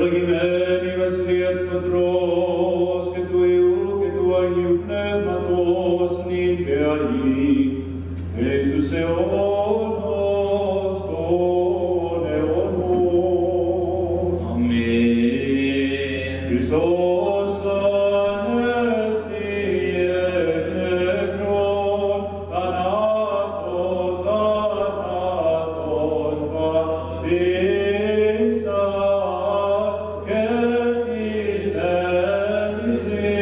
Ευλογημένη η βασιλεία του Πατρός και του Υιού και του Αγίου Πνεύματος, νυν και αεί, εις τους αιώνας των αιώνων. Αμήν. Χριστός ανέστη εκ νεκρών, θανάτων πατήσας, και της εμισήμασι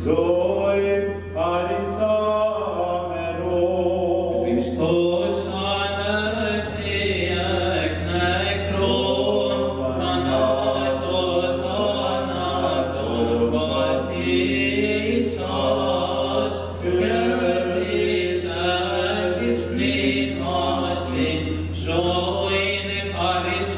ζωήν παρισάμενον. Χριστός ανέστη εκ νεκρών, θανάτων πατήσας, και της εμισήμασι ζωήν παρισάμενον.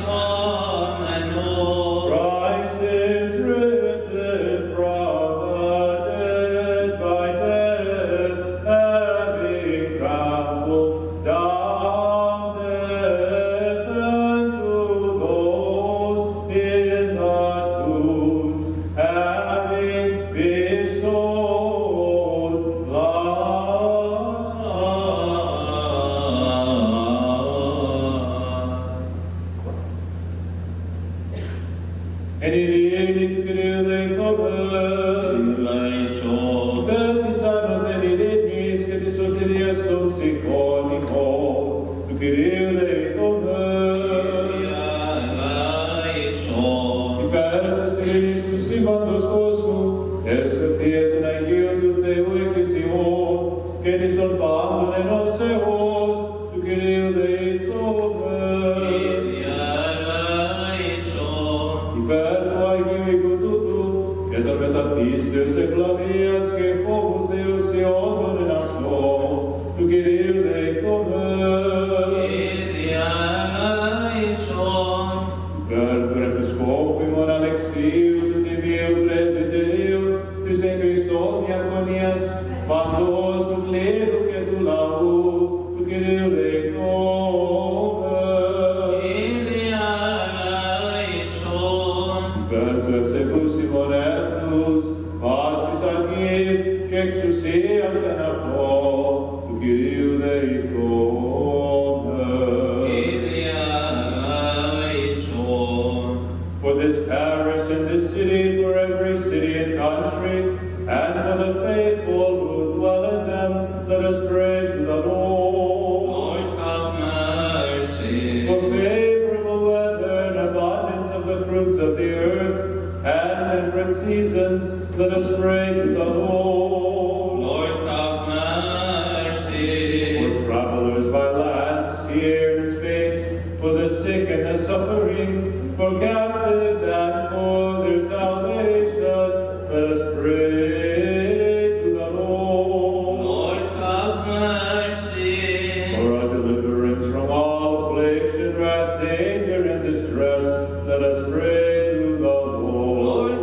Christ is risen from the dead by death, having trampled down death, and to those in the tombs, having bestowed life. En ειρήνη του Κυρίου δεηθόμεν, υπέρ της άνωθεν ειρήνης και της σωτηρίας των ψυχών ημών, του Κυρίου δεηθόμεν. Υπέρ της ειρήνης του σύμπαντος κόσμου, τες ευθείας των Αγίων του Θεού Εκκλησιών και της των πάντων ενώσεως, του Κυρίου δεηθόμεν. Υπέρ του Αγίου οίκου τούτου και των μεταπίστεως ευλαβίας και φόβου θεοσιών εν αυτό, του Κυρίου δεηθόμεν. Υπέρ του Επισκόπου ημών Αλεξίου, του Τιμίου Πρεσβυτερίου, της εν Χριστώ διακονίας, παντός του κλήρου και του λαού, του Κυρίου δεηθόμεν. Υπέρ του ευσεβούς ημών έθνους, πάσης αρχής και εξουσίας εν αυτό, του Κυρίου δεηθόμεν. For this parish and this city, for every city and country, and for the faithful who dwell in them, let us pray to the Lord. For favorable weather and abundance of the fruits of the earth, and temperate seasons, let us pray to the Lord. For travelers by land, sea, and space, for the sick and the suffering, for captives and for their salvation, let us pray to the Lord. For our deliverance from all affliction, wrath, danger, and distress, let us pray to the Lord.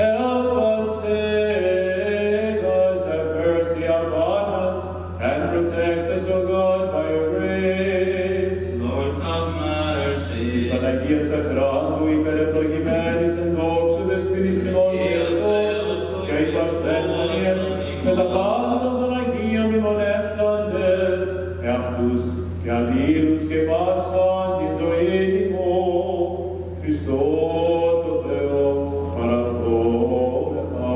Help us, save us, have mercy upon us, and protect us, O God, by your grace. Παναγία Σακράντου, υπερευλογημένης εν δόξου δεσποιρήσιμον Θεού, και υπασθένωνιες με τα πάντα των Αγίων μνημονεύσαντες, εαυτούς και αλλήλους και πάσαν την ζωή ημών, Χριστό το Θεό παραδόμεθα.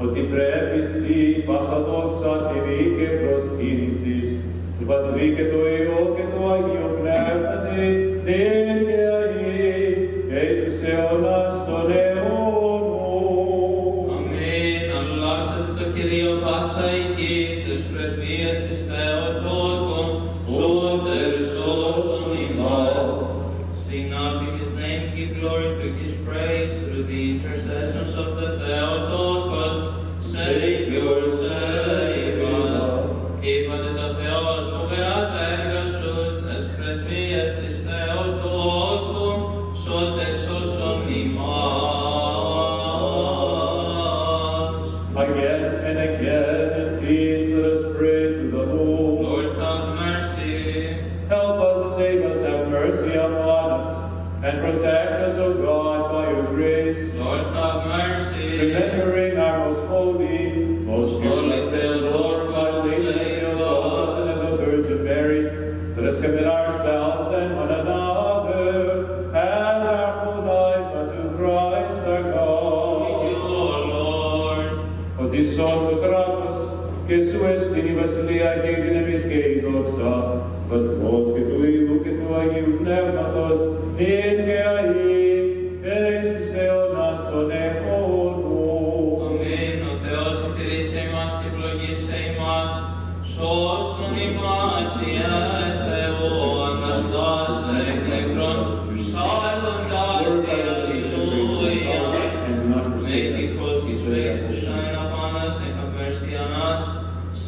Ότι πρέπει εσύ πάσα δόξα, τιμή και προσκύνησης, του Πατρί και του Υιού και του Αγίου Πνεύματι, νυν και αεί, και εις τους αιώνας των αιώνων. Αμήν. Αλλάξατε το Κυρίο πάσα η γη, τους πρεσβείες της Θεοτόκου, σώτερους όσων ημάς. Sing now to his name, give glory to his praise, through the intercessions of the Theotokos, Savior, save us. Είπατε το Θεός, φοβερά τα έργα σου, and protect us, O God, by your grace. Lord, have mercy. Remembering our most holy, most Holy Theodore, Most Lady Theotokos, and of the Virgin Mary, let us commit ourselves and one another and our whole life unto Christ our God. Thank you, O Lord. Ότι σώντο κράτος και σου εστίν η βασιλεία και η δύναμις και η δόξα, Πατρός και του Υιού και του Αγίου Πνεύματος, νυν και αεί, και εις τους αιώνας των αιώνων. Αμήν. Ο Θεός εκτηρήσε ημάς και ευλογήσε ημάς, σώσον ημάς Ιε Θεό, Αναστάσε εκ νεκρών, ψάλλοντας τη Αλληλούια. May he cause his face to shine upon us and have mercy on us.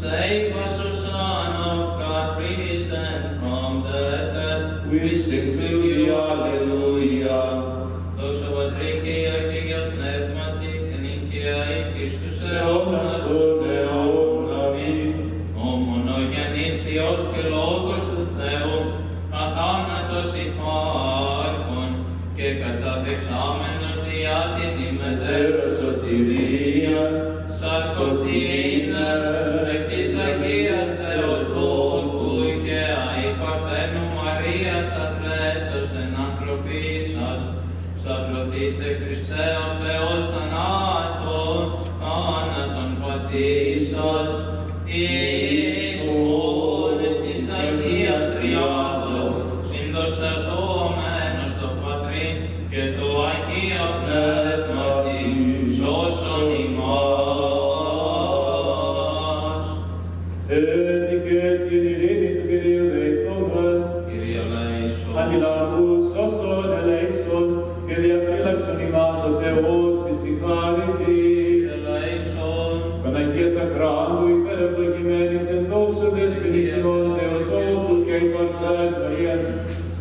Save us, O Son of God, risen from the dead. We sing to thee, Alleluia. Δόξα Πατρί και Υιό και Αγία Πνεύματι, και νικαία ή και στους αιώνας των αιώνων. Αμήν. ο μονογενής Υιός και Λόγος του Θεού, αθάνατος υπάρχων και καταδεξάμενος διά την ημετέρω σωτηρία, σαρκωθήνε εκ της Αγίας Θεοτόκου και αη Παρθένου Μαρίας αθλέτος εν ανθρωπίσας, σαπλωθήστε Χριστέ ο Θεός θανάτων, θάνατον πατήσας, ήσουν της Αγίας Τριάδος, συνδοξαζόμενος το Πατρί και το Αγίο Πνεύματι, σώσον ημάς. Έτσι και την ειρήνη του Κυρίου δεηθόμεν, Κύριε ελέησον. αντιλαβούς όσων ελέησον και διαφύλαξον ημάς ο Θεός της συγχάρητη. Κύριε ελέησον. Παναγίας Αχράντου υπερευλογημένης εν δόξω δεσποινής ημών Θεοτόκου και η Παρθέν Μαρίας,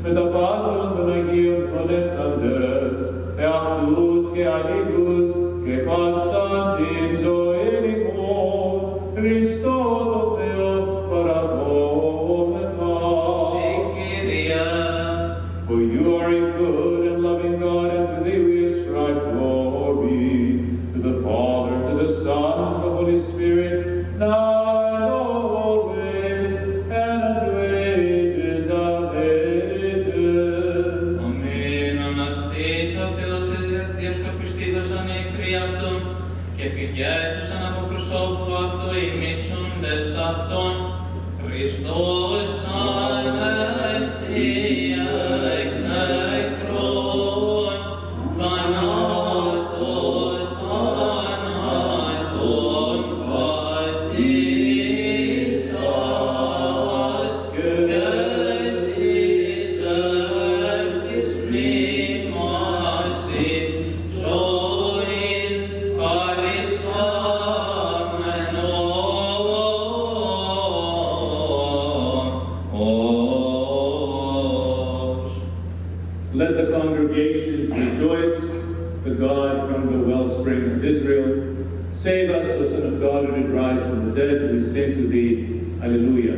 με τα πάντων των Αγίων φωνέσαντες, εαυτούς και αλλήλους και πάσαν την ζωήν ημών, Χριστό το Θεό παραδόμεθα. Συ, Κύριε. For you are a good and loving God, and to thee we ascribe glory, to the Father, to the Son, and to the Holy Spirit, now and always, and unto ages of ages. Αμήν. Αναστήτω ο Θεός διασκοπιστήτως ανήχρη αυτόν και φυγέτουσαν από προσώπου αυτού οι μισούντες αυτόν. Χριστός ανέστια εκ νεκρών, θανάτων πατήσας και της έκτης μνήμασι ζωήν χαρισάμενος. Let the congregations rejoice, the God from the wellspring of Israel. Save us, O Son of God, who did rise from the dead, we sing to thee. Alleluia.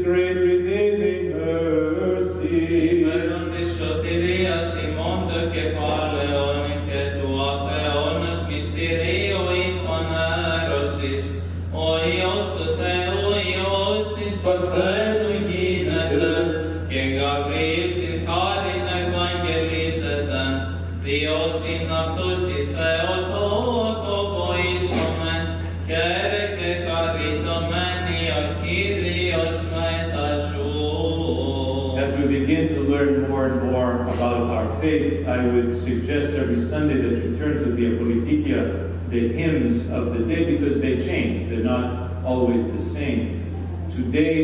Great παρθένου γίνεται και Γαβρίλ την χάριν ευαγγελίζεται, Διός είναι αυτός η Θεοτόκο είσομεν, χαίρε και χαριτωμένη ο Κύριος μετά σου. As we begin to learn more and more about our faith, I would suggest every Sunday that you turn to the Paralytica, the hymns of the day, because they change. They're not always the same. Today,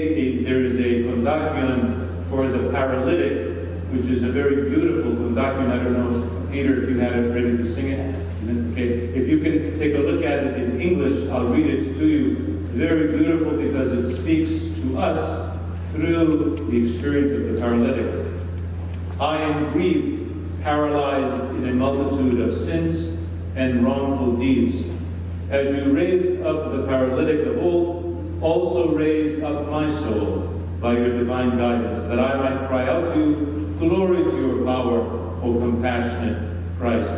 there is a condacion for the paralytic, which is a very beautiful condacion. I don't know, Peter, if you had it ready to sing it. Okay. If you can take a look at it in English, I'll read it to you. It's very beautiful because it speaks to us through the experience of the paralytic. I am grieved, paralyzed in a multitude of sins and wrongful deeds. As you raised up the paralytic of old, also raise up my soul by your divine guidance, that I might cry out to you, glory to your power, O compassionate Christ.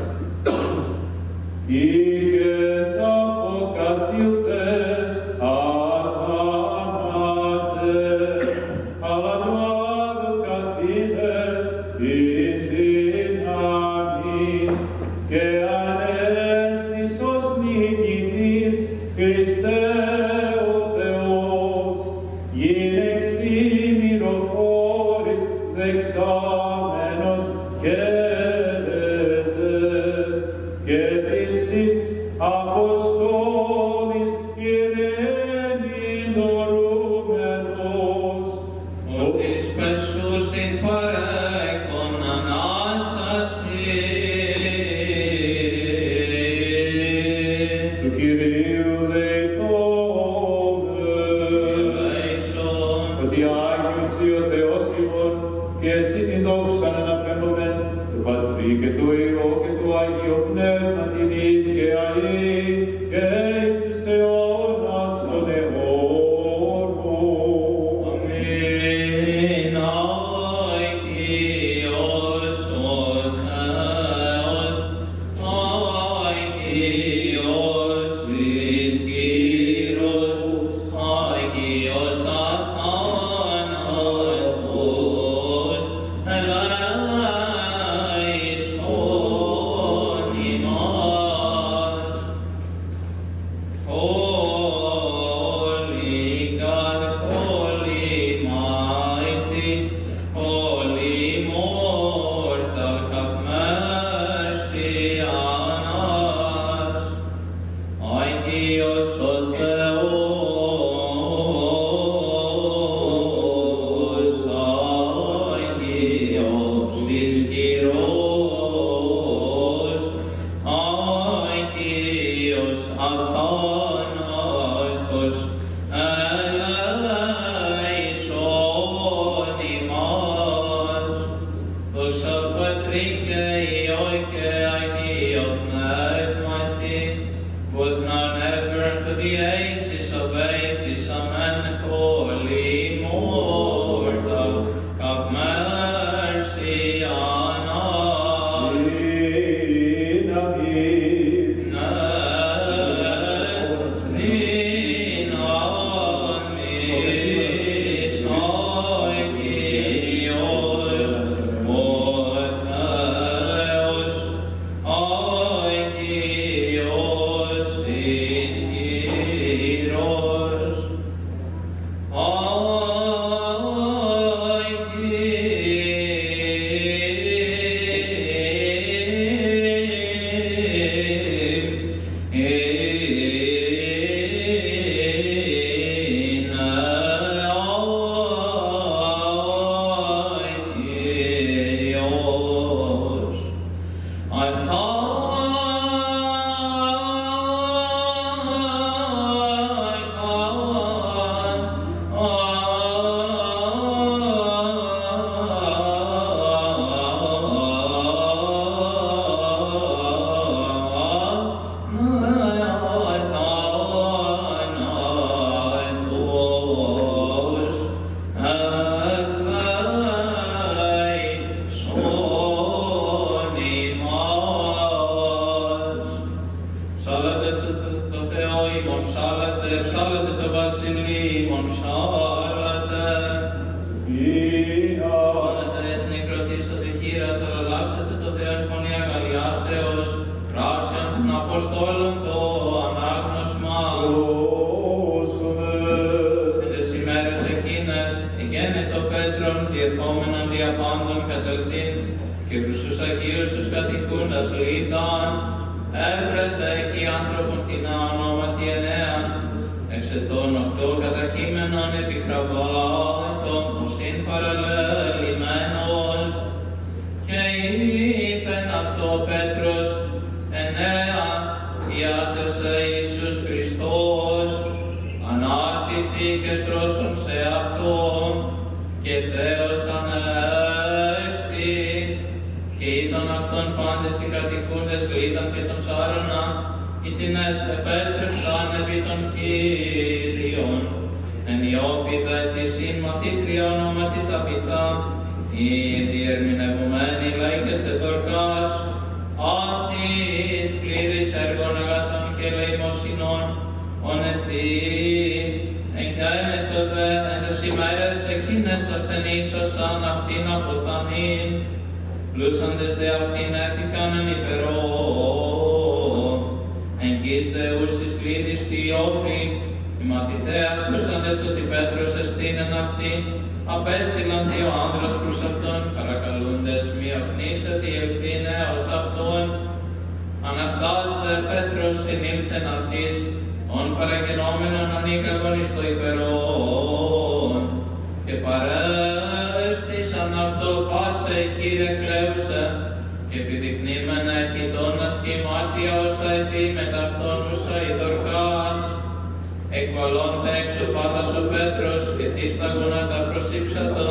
Ψάλετε το βασιλείο, ψάλετε και προς τους Αγίους τους κατοικούντας Λίδαν, έβρετε εκεί άνθρωπον την ονόματι Ενέα, εξ ετών 8 κατακείμενων επικραβάτων, ουσίν παραλελειμμένος, και είπεν αυτό Πέτρος, Ενέα, ιάτεσε Ιησούς Χριστός, ανάστηθη και στρώσον σε αυτόν, και Θεός ανέστη, και είδαν αυτόν πάντες οι κατοικούντες Λίδαν και των Σάρωνα, οι τινές επέστρεψαν επί των Κύριων, εν Ιώπηδα ετησίν μαθήτρια ονόματι Ταβιθά, η διερμηνευμένη λέγεται Δορκάς, αυτήν πλήρης έργων αγαθών και ελεημοσυνών, ονετήν, εγκαίνεται δε εν τες ημέρες εκείνες ασθενήσασαν αυτήν αποθανήν, πλούσαντες δε αυτήν έθηκαν εν υπερών, εγγύς Θεούς της κλίδης τη Ιώπη, οι μαθηταί ακούσαντες ότι Πέτρος εστίνεν αυτήν, απέστειλαν δύο άνδρας προς αυτόν, παρακαλούντες μη οφνήσετε η ευθύνε ως αυτόν. Αναστάστε Πέτρος συνήλθεν αυτής, ον παραγενόμενον ανήκαγον εις το υπερόν, και παρέστησαν αυτό πάσε Κύριε κλαίουσε, και επιδεικνύμενα εχειδώνας και μάτια όσα ετή μεταυτόνουσα η Δορκάς. Εκβαλώνται έξω πάτας ο Πέτρος και τις τα γόνατα προσήψατο,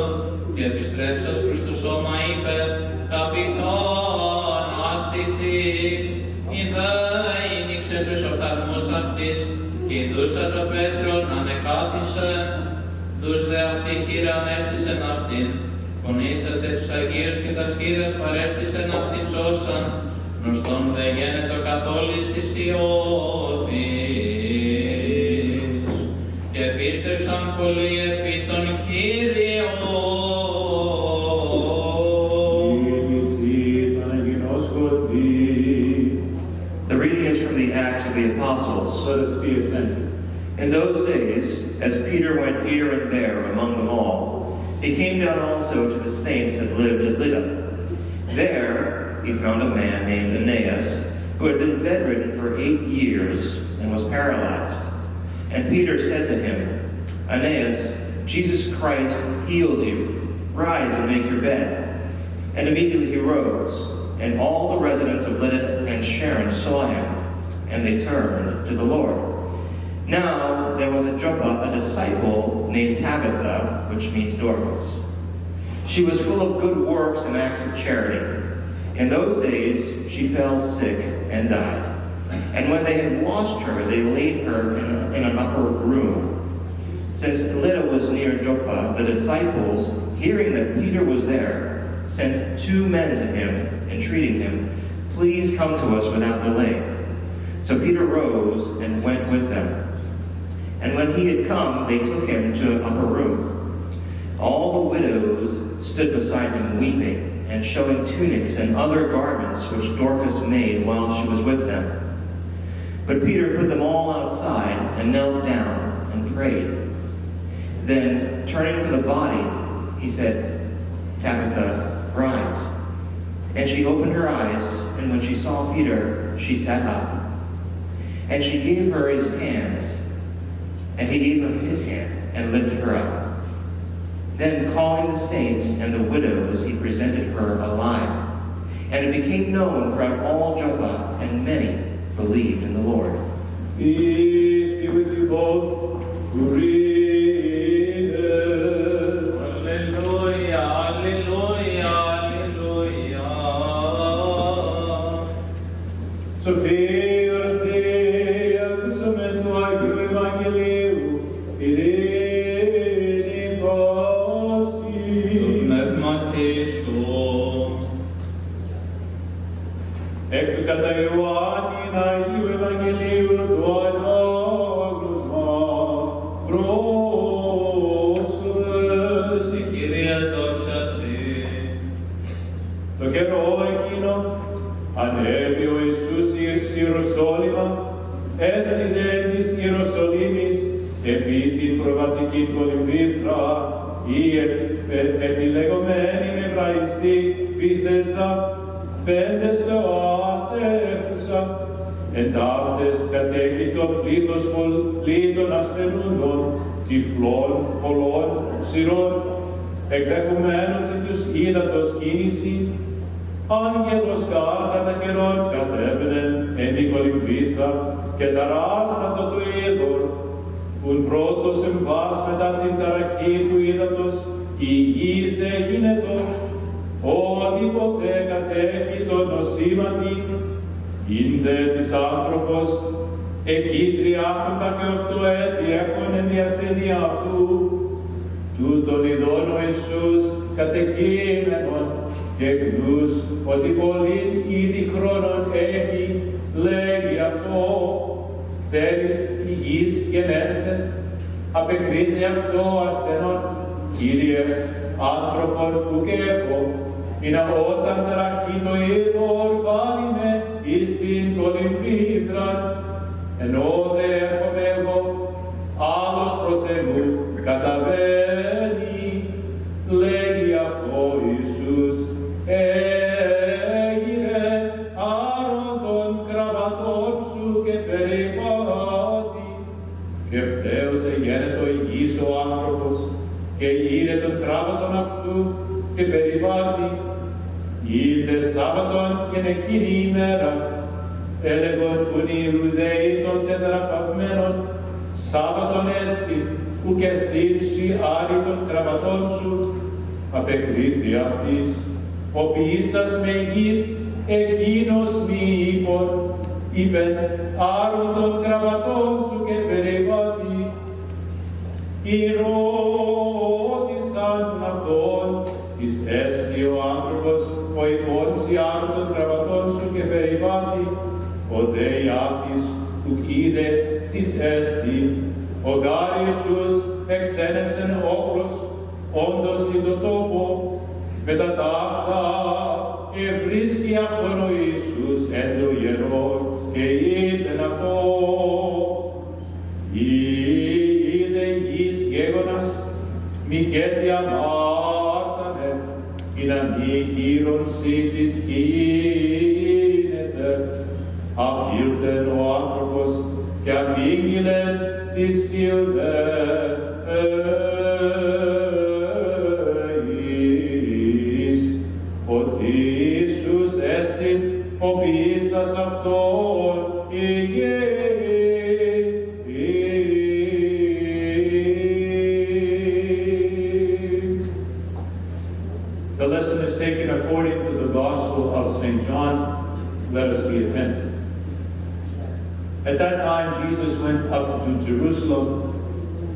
και επιστρέψας προς το σώμα είπε, «Καπηθόν άστηθη». Είδα ήνιξε τους οφθαλμούς αυτής, και ειδούσα το Πέτρον ανεκάθισε. Δους δε αυτή χείρα ανέστησεν αυτήν, φωνήσαστε τους Αγίους και τα χείρας παρέστησεν αυτήν σώσαν, γνωστόν δε γένετο καθόλης της Ιώπης. Και πίστευσαν πολλοί επί των Κύριων. The reading is from the Acts of the Apostles. Let us be attentive. In those days, as Peter went here and there among them all, he came down also to the saints that lived at Lydda. There he found a man named Aeneas, who had been bedridden for 8 years and was paralyzed. And Peter said to him, Aeneas, Jesus Christ heals you. Rise and make your bed. And immediately he rose, and all the residents of Lydda and Sharon saw him, and they turned to the Lord. Now there was at Joppa a disciple named Tabitha, which means Dorcas. She was full of good works and acts of charity. In those days she fell sick and died. And when they had washed her, they laid her in an upper room. Since Lydda was near Joppa, the disciples, hearing that Peter was there, sent 2 men to him, entreating him, "Please come to us without delay." So Peter rose and went with them. And when he had come, they took him to an upper room. All the widows stood beside him weeping, and showing tunics and other garments which Dorcas made while she was with them. But Peter put them all outside and knelt down and prayed. Then, turning to the body, he said, "Tabitha, rise." And she opened her eyes, and when she saw Peter, she sat up. And she gave her his hands, and he gave her his hand and lifted her up. Then, calling the saints and the widows, he presented her alive. And it became known throughout all Joppa, and many believed in the Lord. Peace be with you both. Alleluia, alleluia, alleluia. Sophia, Dea, ακούσαμε του Αγίου Ευαγγελίου, ειρήνη πάση. Το πνεύματι σου. Εκ του κατά Ιωάννην Αγίου Ευαγγελίου του ανάγνωσμα πρόσφερες. Η Κυρία δόξα σοι. Το καιρό εκείνο ανέβη ο Ιησούς εις Ιεροσόλυμα, έστειλε της Ιεροσολύμης επί την προβατική κολυμβήθρα, ή επιλεγωμένη με βραϊστή πίθεστα, πέντες θεοάσευσα, εν ταύτες κατέχει το πλήθος πολίτων ασθενούντων, τυφλών, πολλών, σειρών, εκδεχουμένων και τους ύδατος κίνηση, άγγελος γάρ κατά καιρόν κατέβαινεν εν την κολυμβήθρα και ταράσατο το είδωρ, ουν πρώτος εμβάς μετά την ταραχή του ύδατος η γης έγινετο, όδηποτε κατέχει το νοσήματι, ίνδε της άνθρωπος, εκεί 30 και 8 έτη έχωνεν η ασθενεία αυτού, τούτον ειδών ο Ιησούς κατεκείμενον και γνούς ότι πολλήν ήδη χρόνων έχει, λέγει αυτό, θέλεις υγιής γενέστε, απεκρίζει αυτό ασθενών, Κύριε, άνθρωπον που και έχω, είναι όταν τραχεί το είδωρ πάλι με εις την κολυμβήθραν, ενώ δε έρχομαι εγώ, άλλος προς εμού καταβαίνει, λέγει αυτό Ιησούς, έγειρε άρον των κραβατών σου και περιπάτη, και ευθέως εγένετο υγιής ο άνθρωπος, και ήρε τον κράβατον αυτού και περιβάτη, ήρθε Σάββατον και εκείνη η ημέρα, έλεγον πουν οι Ιουδαίοι των τετραπαυμένων, Σάββατον έστι, ουκ εστίψει άρη των κραβατών σου, απεκρίθη αυτής, ο ποιήσας με υγιής, εκείνος μη είπον, είπεν, άρον των κραβατών σου και περιβάτη. Ρώτησαν αυτόν, της έστι ο άνθρωπος, ο υπόνσι άρον των κραβατών σου και περιβάτη, ο δε Ιάκης του είδε της έστι, ο γάρ Ιησούς εξένευσεν όκλος, όντως in το τόπο, μετά τα αυτά ευρίσκει αυτόν ο Ιησούς εν το ιερόν και είδεν αυτός. Είδε γης γέγονας, μη κέτι αμάρτανε, ή να μη χείρον σύντης γίνεται. Απήλθεν ο άνθρωπος και απήγγειλεν της Ιουδαίης, ότι Ιησούς έστιν ο ποιήσας αυτόν The lesson is taken according to the Gospel of St. John. Let us be attentive. At that time, Jesus went up to Jerusalem.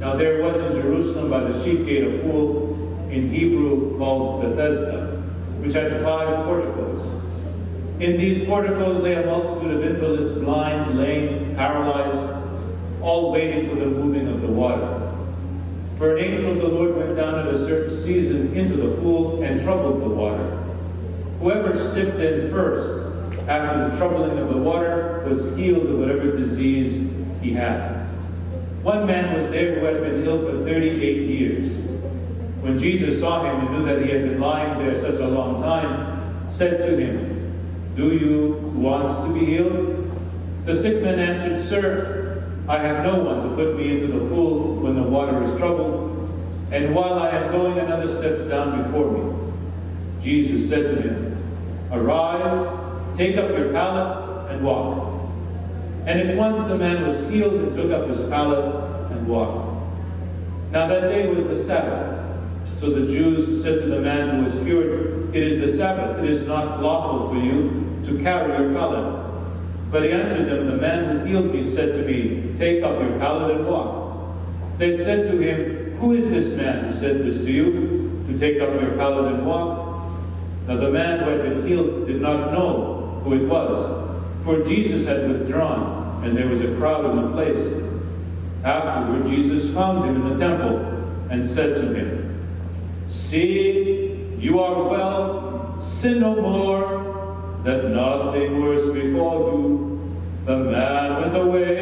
Now there was in Jerusalem by the sheep gate a pool, in Hebrew called Bethesda, which had 5 porticos. In these porticos lay a multitude of invalids, blind, lame, paralyzed, all waiting for the moving of the water. For an angel of the Lord went down at a certain season into the pool and troubled the water. Whoever stepped in first, after the troubling of the water, was healed of whatever disease he had. One man was there who had been ill for 38 years. When Jesus saw him and knew that he had been lying there such a long time, said to him, "Do you want to be healed?" The sick man answered, "Sir, I have no one to put me into the pool when the water is troubled, and while I am going, another steps down before me." Jesus said to him, "Arise, take up your pallet and walk." And at once the man was healed and took up his pallet and walked. Now that day was the Sabbath. So the Jews said to the man who was cured, "It is the Sabbath, it is not lawful for you to carry your pallet." But he answered them, "The man who healed me said to me, 'Take up your pallet and walk.'" They said to him, "Who is this man who said this to you, to take up your pallet and walk?" Now the man who had been healed did not know who it was, for Jesus had withdrawn, and there was a crowd in the place. Afterward Jesus found him in the temple and said to him, "See, you are well, sin no more, that nothing worse befall you." The man went away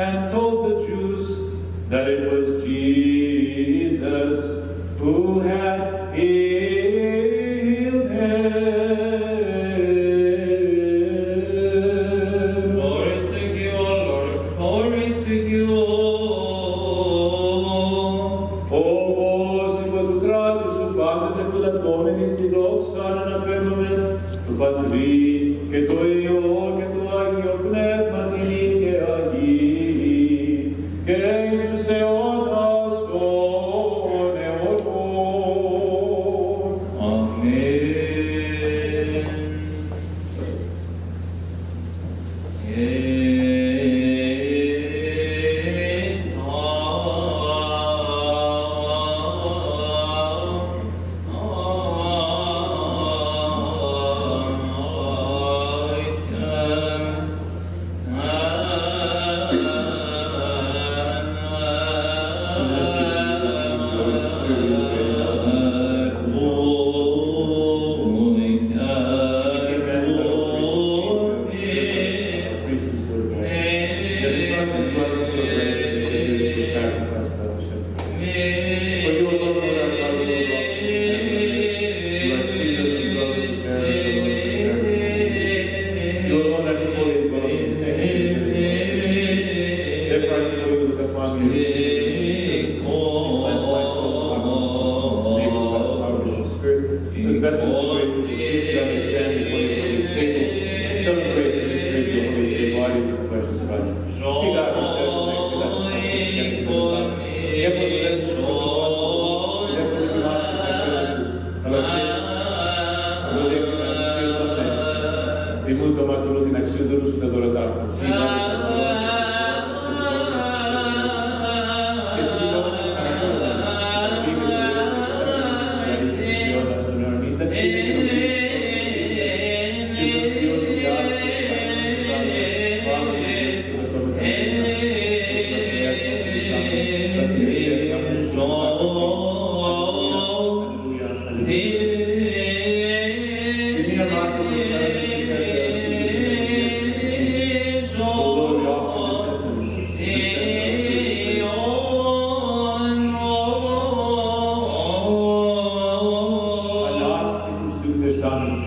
and told the Jews that it was Jesus who had healed him. σαν να παίρνουμε το Πατρί και το Υιό και το Άγιο Πνεύμα την και Αγίη και εις τους αιώνας των αιώνων. Αμήν.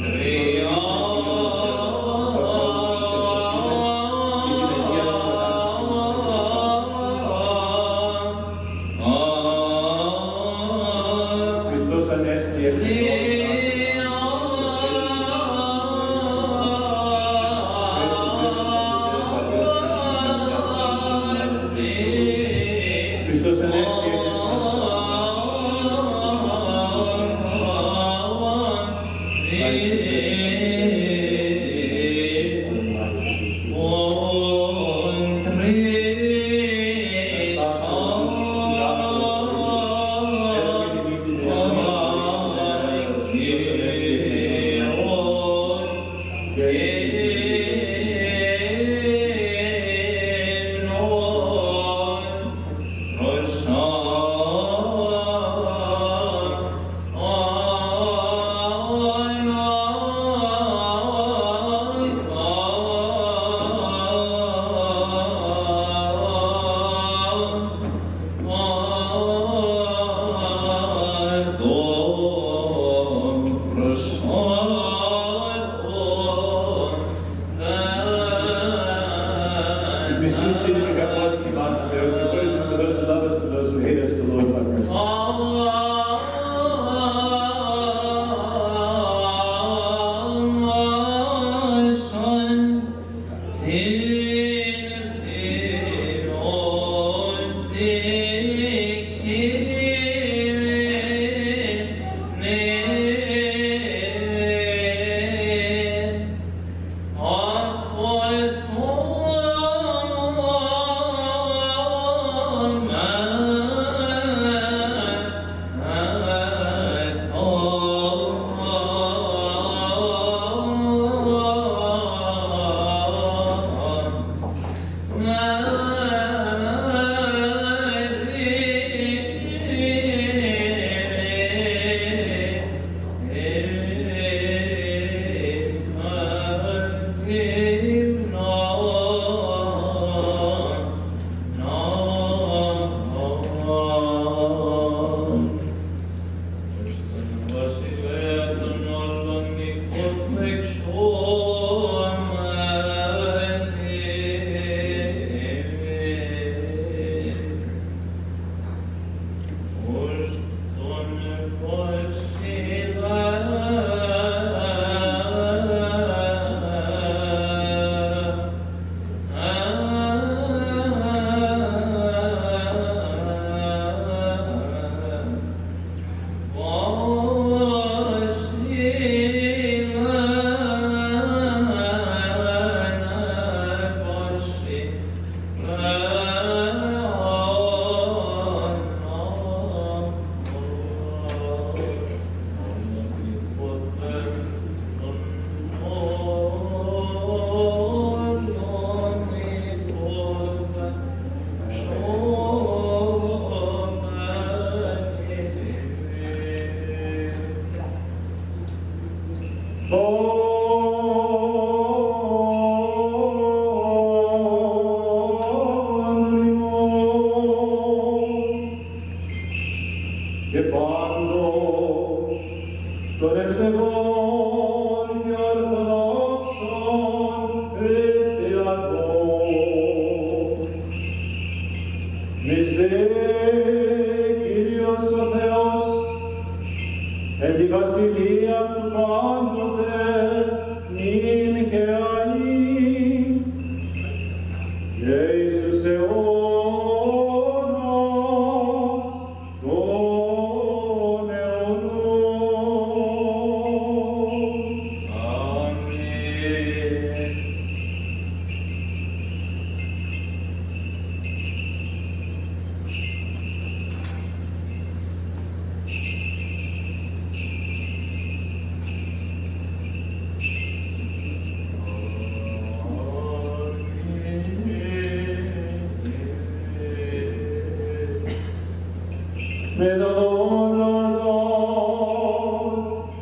May the Lord our God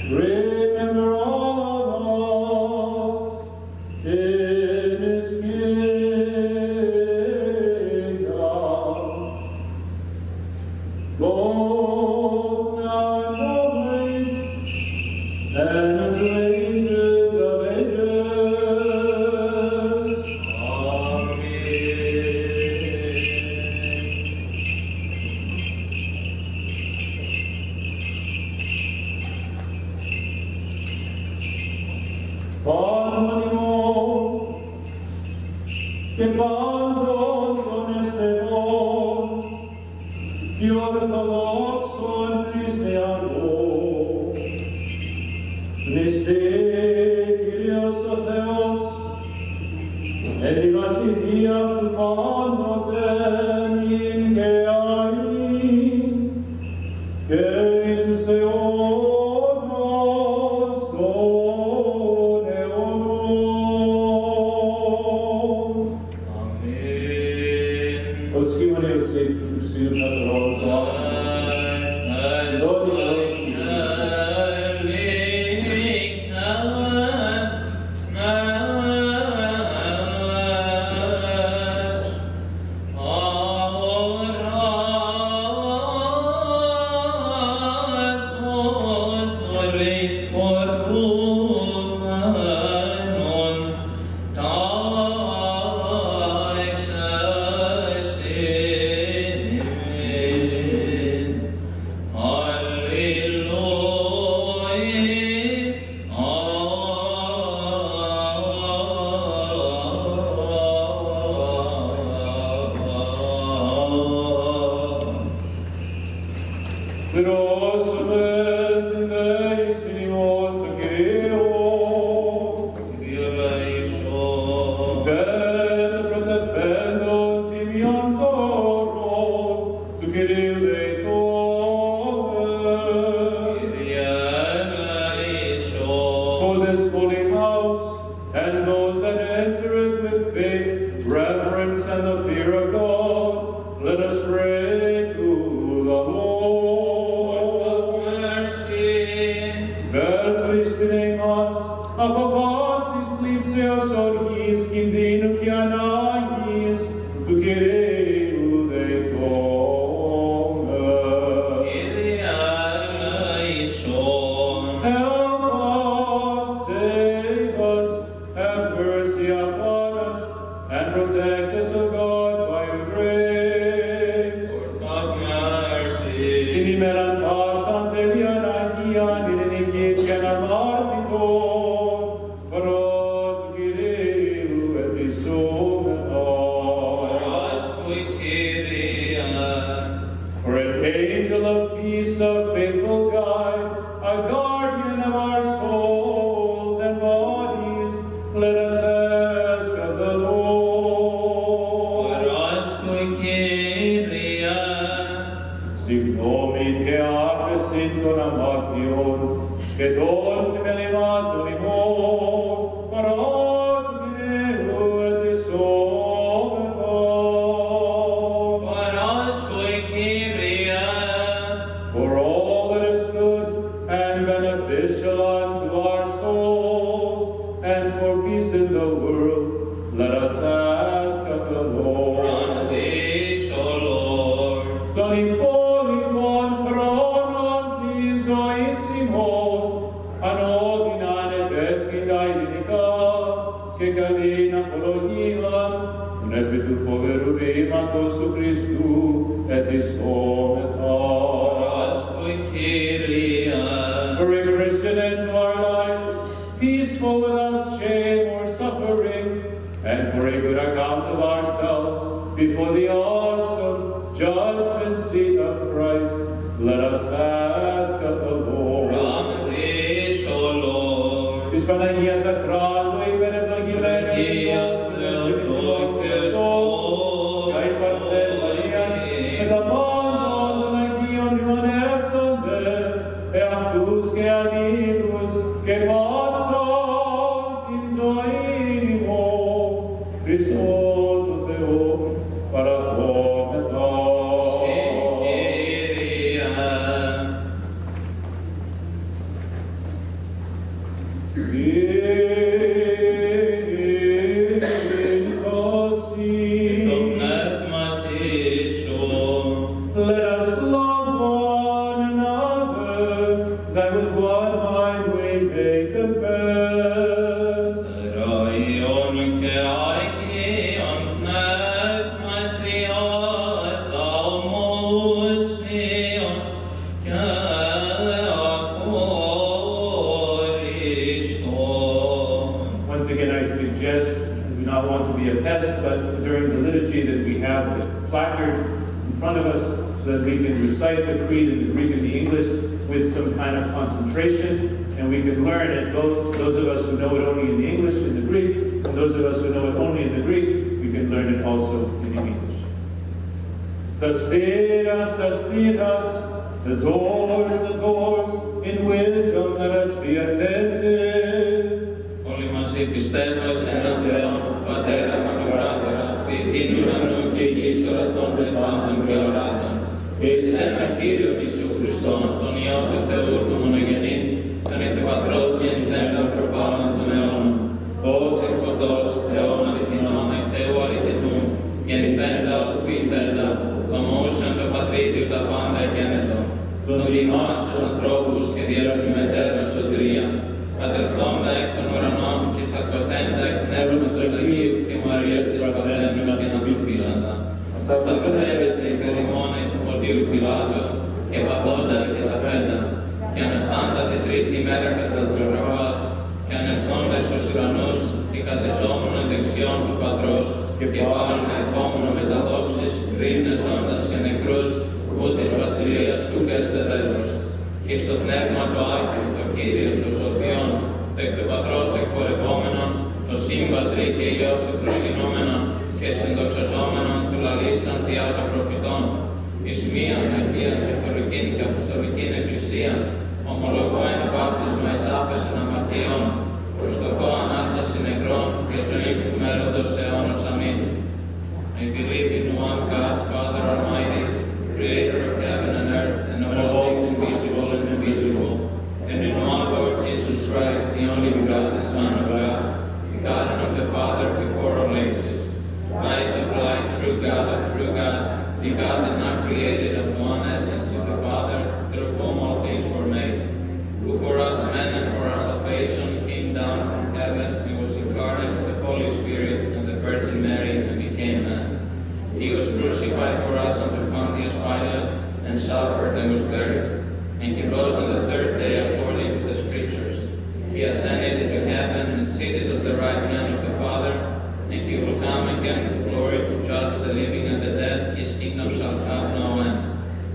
remember all of us in His kingdom, both now and always, and to the ages of ages. Amen. Parmonimo, che quando conoscevo, più ortodoxo e cristiano, mysterios of Theos, et diversitia fulpano temin che ai, che Iisus eonos done honor. Amen. Os scrivani sil patrona, and those that enter it with faith, reverence, and the fear of God, let us pray to the Lord. Mercy. Vertristinemas, apapasis lipseos orgis, kindinu kianagis, tu kireu de tome. Kyrie eleison. Help us, save us, have mercy upon us, and protect us, O God, by your grace. Lord, have mercy. Inimeran pasan telian agian, ininician amartitor, parot kireu et isomenon. Parascui Kyrie. For an angel of peace, a faithful guide, a guardian of our souls and bodies, let us ask of the Lord. Parascui Kyrie. Signumit che afesit una martion, che dolce melimato limon, parot kireu et isomenon. Parascui Kyrie. For all that is good and beneficial unto our souls, and for peace in the world, let us ask of the Lord. Grant this, O Lord. Doni polimon pro nontis oissimo, Sanctus tu Christu et Istometa. For a Christian end to our lives, peaceful without shame or suffering, and for a good account of ourselves before the awesome judgment seat of Christ, let us ask of the Lord. Grant O Lord. Tis Panagia Sacralo e Beneflagile so that we can recite the creed in the Greek and the English with some kind of concentration, and we can learn it, both those of us who know it only in the English and the Greek, and those of us who know it only in the Greek, we can learn it also in the English. The doors, in wisdom let us be attentive. Όλοι μαζί πιστεύω σε έναν Θεό, Πατέρα Μακράτερα, ποιητήν ουρανού και γης ορατών πάντων και οράτων, και εις έναν Κύριο Ιησού Χριστόν, τον Υιό του Θεού του μονογενή, τον εκ του Πατρός γεννηθέντα προπάνω των αιώνων, ως εκ φωτός Θεών αληθινών, εκ Θεού αληθινού, γεννηθέντα οτου ποιηθέντα, ομοούσαν το Πατρίδιο τα πάντα γένετο, τον δημάς τους ανθρώπους και διαλογημετέρων σωτηρία, πατερθόντα εκ των ουρανών και σταθποθέντα εκ πνεύματος Αγίου και Μαρίας της Παθένου και να πιστήσαντα. Θα παιδεύεται υπέρ ημών εκ του Ποντίου Πιλάτου και παθόντα και τα φέντα, και αναστάντα την τρίτη ημέρα κατά της ζωγραφάς, και ανερθόντα στους ουρανούς και κατεζόμενον δεξιών του Πατρός, και πάλι ερχόμενο με τα δόξης, ρήμνεσοντας σε νεκρούς, που της βασιλείας του καίστε τέλος. Και στο πνεύμα του Άγιου, το Κύριο των Σωτιών, το εκ του Πατρός εκπορευόμενον, το Σύμπατρι και Υιός του προσκυνόμενον, και συνδοξαζόμενον του λαλήσαν τι άλλα προφητών, εις μίαν Αγίαν Καθολικήν και Αποστολικήν Εκκλησίαν, ομολογώ εν βάπτισμα εις άφεσιν αμαρτιών, προστοκώ Ανάσταση νεκρών και ζωή του μέλλοντος αιώνος. Αμήν. I believe in one God, Father Almighty, Creator of heaven and earth, and of all things visible and invisible, and in one Lord Jesus Christ, the only begotten Son of God, begotten of the Father before all ages, light of light, true God of true God, begotten, not created, of one essence of the Father, through whom all things were made, who for us men and for our salvation came down from heaven and was incarnate with the Holy Spirit and the Virgin Mary and became man. He was crucified for us under Pontius Pilate and suffered and was buried. And he rose on the third day according to the Scriptures. He ascended into heaven and seated at the right hand of the Father, and he will come again with glory to judge the living and the dead. His kingdom shall have no end.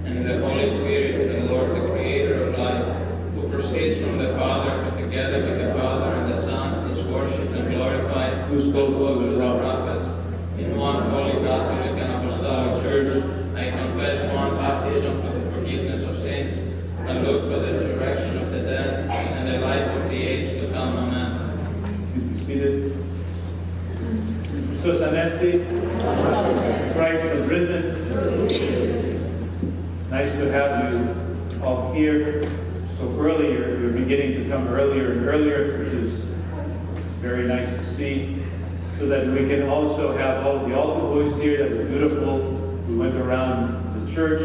And the Holy Spirit, the Lord, the Creator of life, who proceeds from the Father, who together with the Father and the Son is worshipped and glorified, who spoke over the prophets. In one holy Catholic and Apostolic Church, I confess one baptism for the forgiveness of sins, and look for the resurrection of the dead and the life of the age to come. Amen. Please be seated. Christos Anesti, Christ has risen. Nice to have you all here so early. You're beginning to come earlier and earlier, which is very nice to see. So that we can also have all the altar boys here. That was beautiful. We went around the church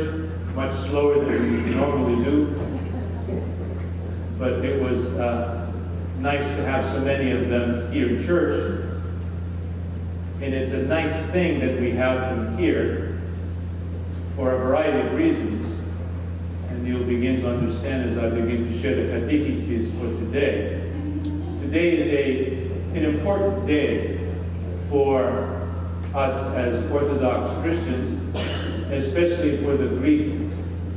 much slower than we normally do. But it was nice to have so many of them here in church. And it's a nice thing that we have them here for a variety of reasons. And you'll begin to understand as I begin to share the catechesis for today. Today is an important day for us as Orthodox Christians, especially for the Greek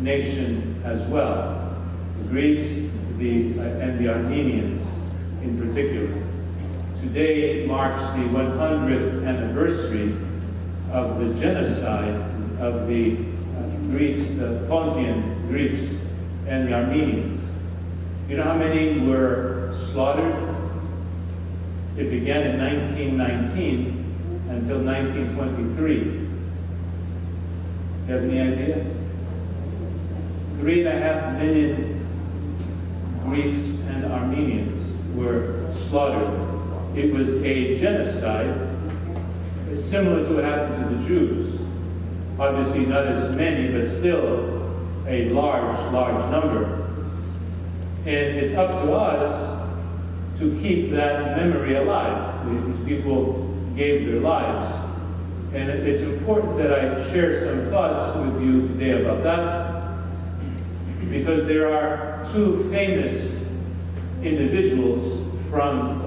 nation as well. The Greeks and the Armenians in particular. Today marks the 100th anniversary of the genocide of the Greeks, the Pontian Greeks, and the Armenians. You know how many were slaughtered? It began in 1919 until 1923. You have any idea? 3.5 million Greeks and Armenians were slaughtered. It was a genocide similar to what happened to the Jews. Obviously not as many, but still a large number. And it's up to us to keep that memory alive. These people gave their lives. And it's important that I share some thoughts with you today about that, because there are two famous individuals from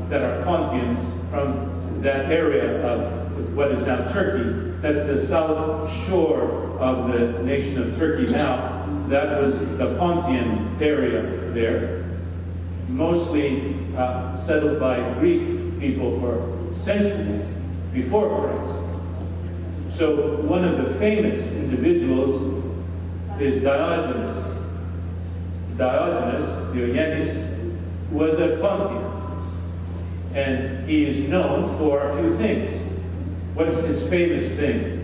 that are Pontians from that area of what is now Turkey. That's the south shore of the nation of Turkey now. That was the Pontian area there, mostly settled by Greek people for centuries before Christ. So one of the famous individuals is Diogenes. Diogenes, was a Pontian. And he is known for a few things. What's his famous thing?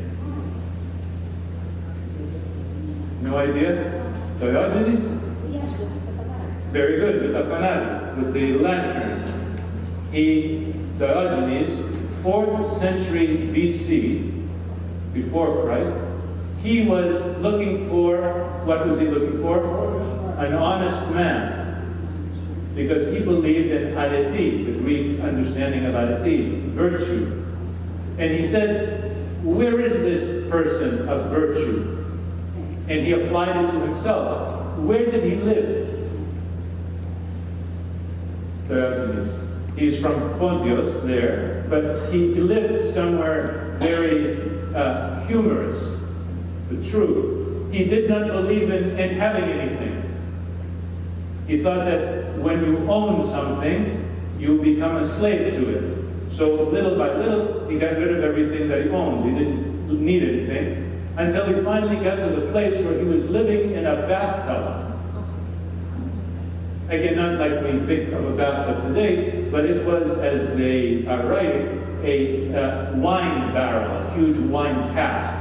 No idea? Diogenes? Very good, with the fanatic, with the lantern. Diogenes, 4th century BC, before Christ, he was looking for, what was he looking for? An honest man. Because he believed in arete, the Greek understanding of arete, virtue. And he said, where is this person of virtue? And he applied it to himself. Where did he live? Diogenes. He's from Pontius there, but he lived somewhere very humorous, but true. He did not believe in having anything. He thought that when you own something, you become a slave to it. So little by little, he got rid of everything that he owned. He didn't need anything, until he finally got to the place where he was living in a bathtub. Again, not like we think of a bathtub today, but it was, as they are writing, a wine barrel, a huge wine cask.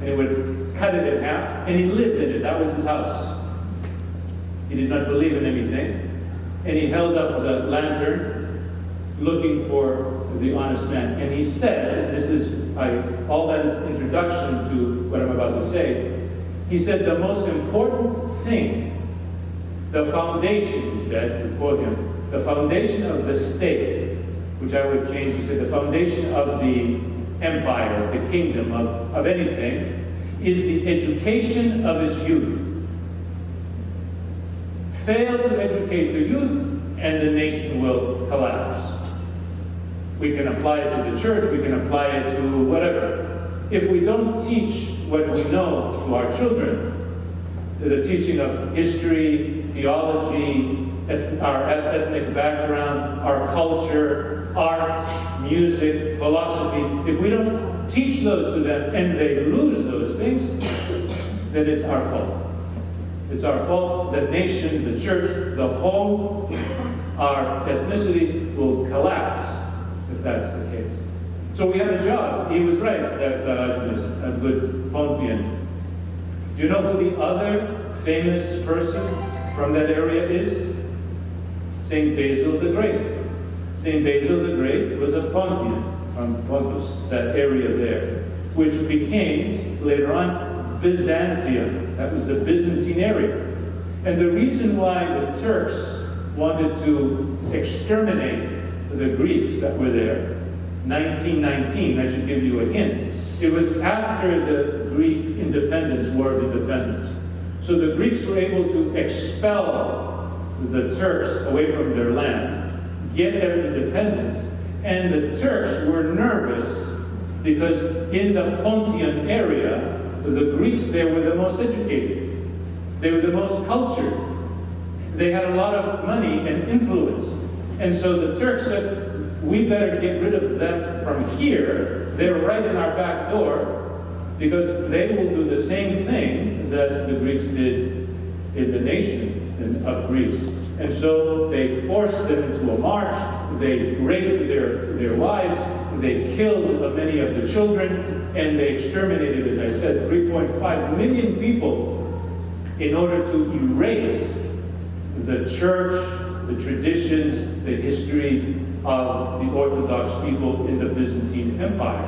And he would cut it in half, and he lived in it. That was his house. He did not believe in anything. And he held up the lantern, looking for the honest man. And he said, and this is, all that is introduction to what I'm about to say, he said, the most important thing, the foundation, he said, to quote him, the foundation of the state, which I would change to say the foundation of the empire, of the kingdom, of anything, is the education of its youth. Fail to educate the youth, and the nation will collapse. We can apply it to the church, we can apply it to whatever. If we don't teach what we know to our children, the teaching of history, theology, our ethnic background, our culture, art, music, philosophy, if we don't teach those to them and they lose those things, then it's our fault. It's our fault. The nation, the church, the home, our ethnicity will collapse if that's the case. So we have a job. He was right, that Diogenes, a good Pontian. Do you know who the other famous person from that area is? St. Basil the Great. St. Basil the Great was a Pontian from Pontus, that area there, which became, later on, Byzantium. That was the Byzantine area. And the reason why the Turks wanted to exterminate the Greeks that were there, 1919. That should give you a hint. It was after the Greek independence, War of Independence. So the Greeks were able to expel the Turks away from their land, get their independence, and the Turks were nervous because in the Pontian area, the Greeks there were the most educated. They were the most cultured. They had a lot of money and influence. And so the Turks said, we better get rid of them from here. They're right in our back door because they will do the same thing that the Greeks did in the nation of Greece. And so they forced them into a march. They raped their wives. They killed many of the children. And they exterminated, as I said, 3.5 million people in order to erase the church, the traditions, the history of the Orthodox people in the Byzantine Empire.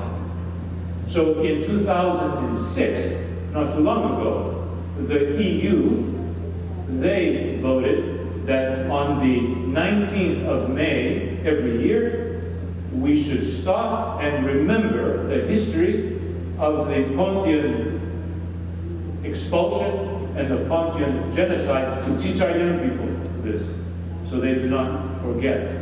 So in 2006, not too long ago, the EU, they voted that on the 19th of May every year, we should stop and remember the history of the Pontian expulsion and the Pontian genocide to teach our young people this, so they do not forget.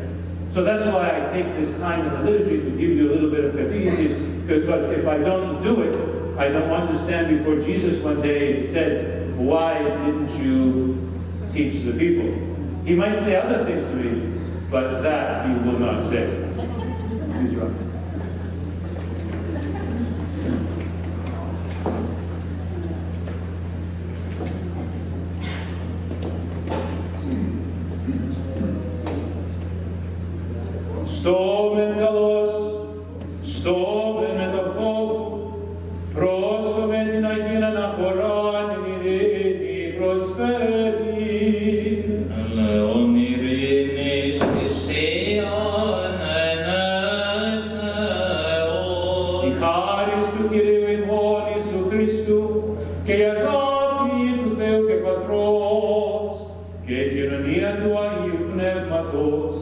So that's why I take this time in the liturgy to give you a little bit of catechesis, because if I don't do it, I don't want to stand before Jesus one day and said, why didn't you teach the people? He might say other things to me, but that he will not say. Please rise. Stomen kalos, stomen metaphor, prostomen naivina na foran ni prosperi. Leon irinis tisean anasao. Icharis tu Kyriou in hon Isu Christu, que agapi tu Theu que patros, que κοινωνία του Αγίου Πνεύματος,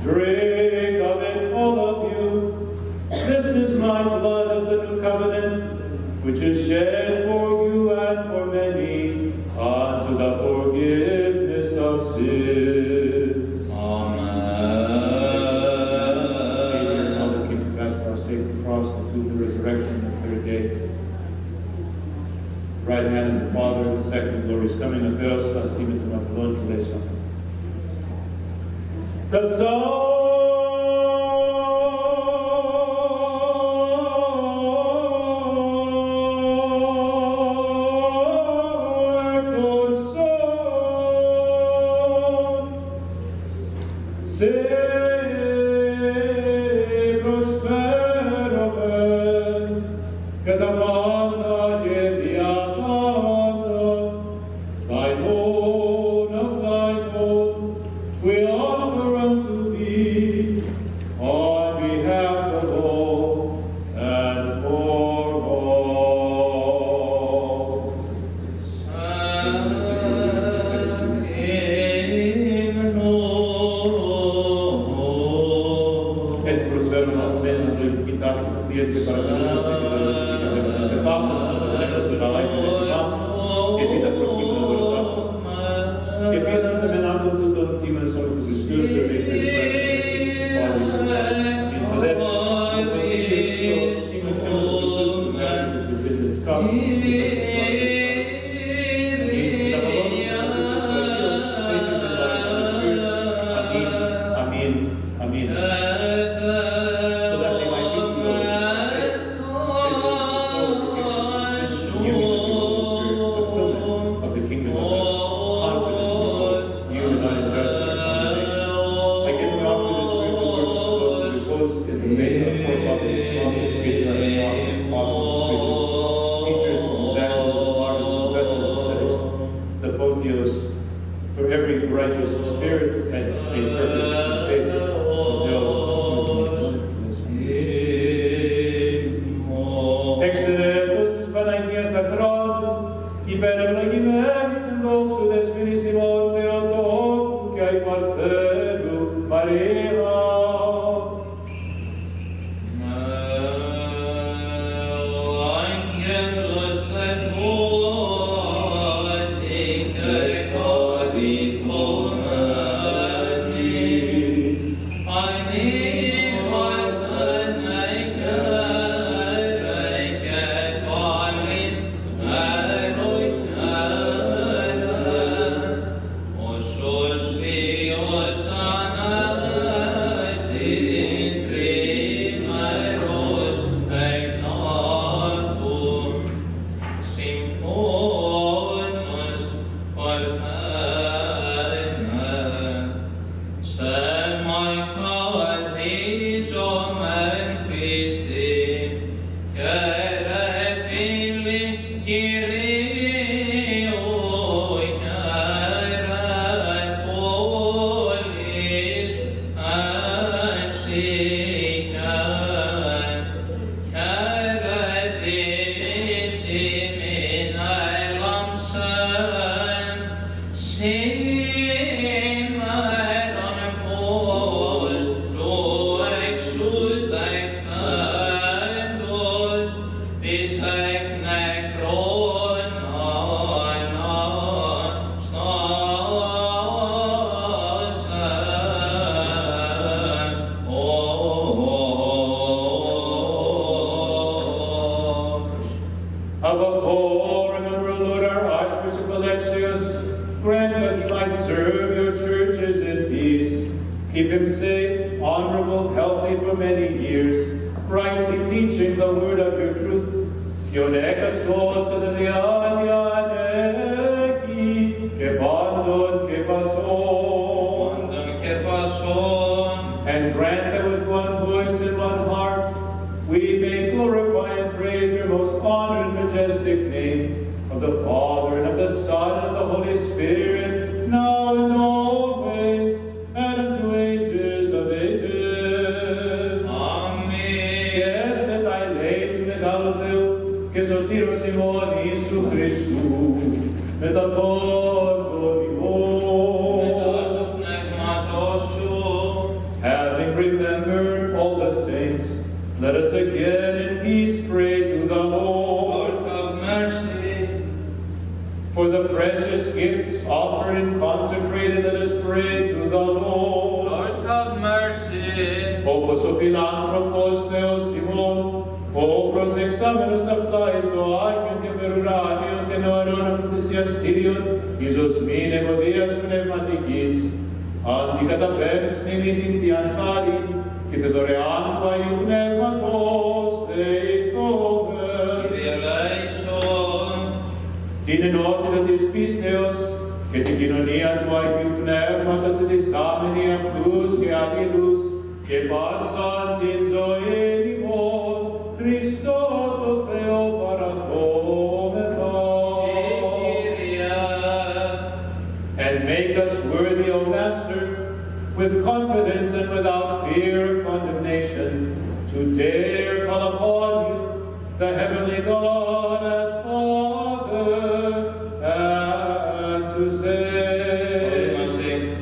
Drink of it, all of you. This is my blood of the new covenant, which is shed for you and for many unto the forgiveness Father, the second glorious coming of Theos, la stime to Matulon, Tulesa. The Son Keep him safe, honorable, healthy for many years, rightly teaching the word of your truth. Yonecas tos to the dianeki, que bandon, que pason, and grant that with one voice and one heart we may glorify and praise your most honored and majestic name, of the Father, and of the Son, and of the Holy Spirit, now and always, and unto ages of ages. Amen. Yes, that I lay in the Galileo, que sotiro Simon Isu Christu, having remembered all the saints, let us again in peace pray to the Lord. Lord, have mercy. For the precious gifts offered and consecrated, let us pray to the Lord. Lord, have mercy. Opus o philanthropos Theos Simon, o pros examenos afflaes to aicum que peruranium tenoron aptesias Tyrion, Isos mine modias pneumaticis, anticataperis nemitinti antari, que te dorean faium pneumatos Theitover. Kyrie eleison. Tine notida tis pisteos, que te kinonia tuae piu pneumatos et examini aftus que adilus, que passant in zoenimon, Christo Theo paratometa. And make us worthy, O Master, with confidence and without fear of condemnation, to dare call upon you, the heavenly God, as Father, and to say,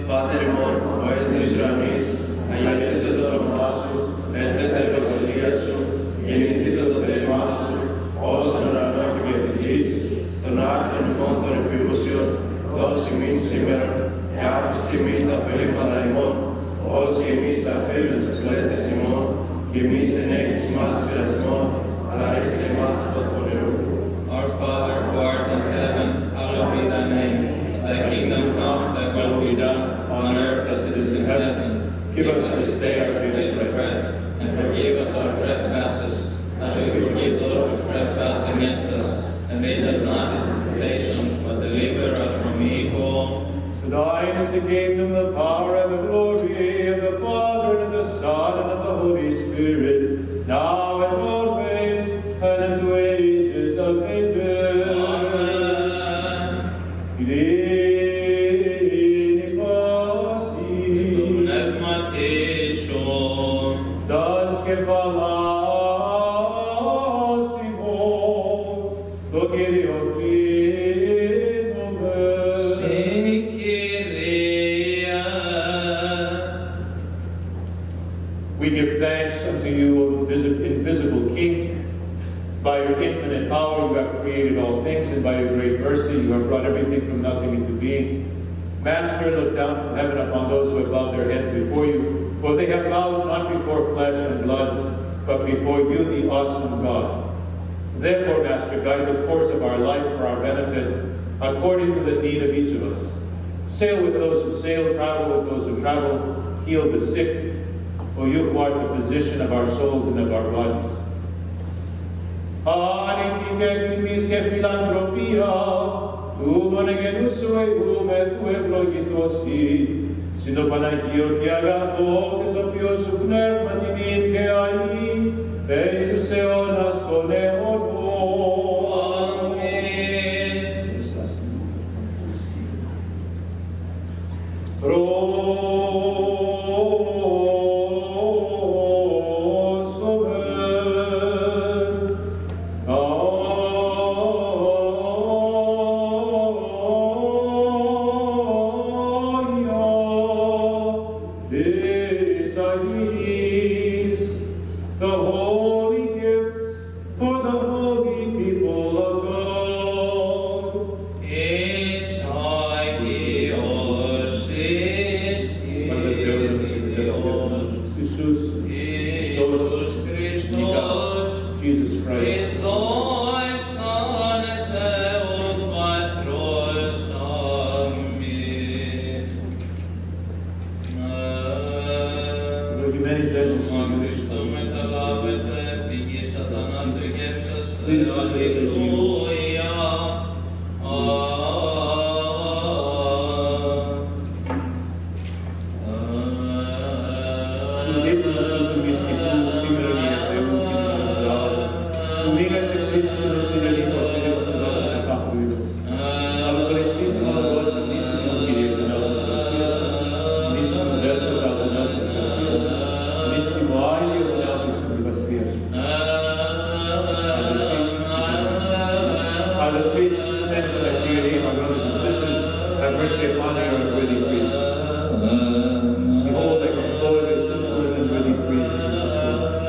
Padre mor, oetis ramis, aiesete dormasu, et heterosiasu, initito teremasu, os nana getis, donat in monto retribution, dos imis simer, eaf simita Philippa daimon, os imis aphilus cletissimon, imis enex masirasmon, alaris emas toponeu. Our Father, who art in heaven, hallowed be thy name. Thy kingdom come, thy will be done, on earth as it is in heaven. Give us this day our daily bread, and forgive us our trespasses, as we forgive those who trespass against us. And lead us not into temptation, but deliver us from evil. For thine is the kingdom, the power, and the glory of the Father, and of the Son, and of the Holy Spirit, now and always, and unto ages of ages. Amen. Vini passi, Pneumatation. das que falassimos, to Kyrie We give thanks unto you, O invisible King. By your infinite power you have created all things, and by your great mercy you have brought everything from nothing into being. Master, look down from heaven upon those who have bowed their heads before you, for they have bowed not before flesh and blood, but before you, the awesome God. Therefore, Master, guide the course of our life for our benefit, according to the need of each of us. Sail with those who sail, travel with those who travel, heal the sick, O you who art the physician of our souls and of our bodies. Anitice philanthropia, tu monegenus eum et tu eplogitosi, sino Panagio che agato, che sopios pneumatimin che ai, eisus eonas coneono. Amen. The holy gifts for the holy people of God. Jesus Christ. Behold, I come forward as sinful and unworthy priest, Jesus Christ.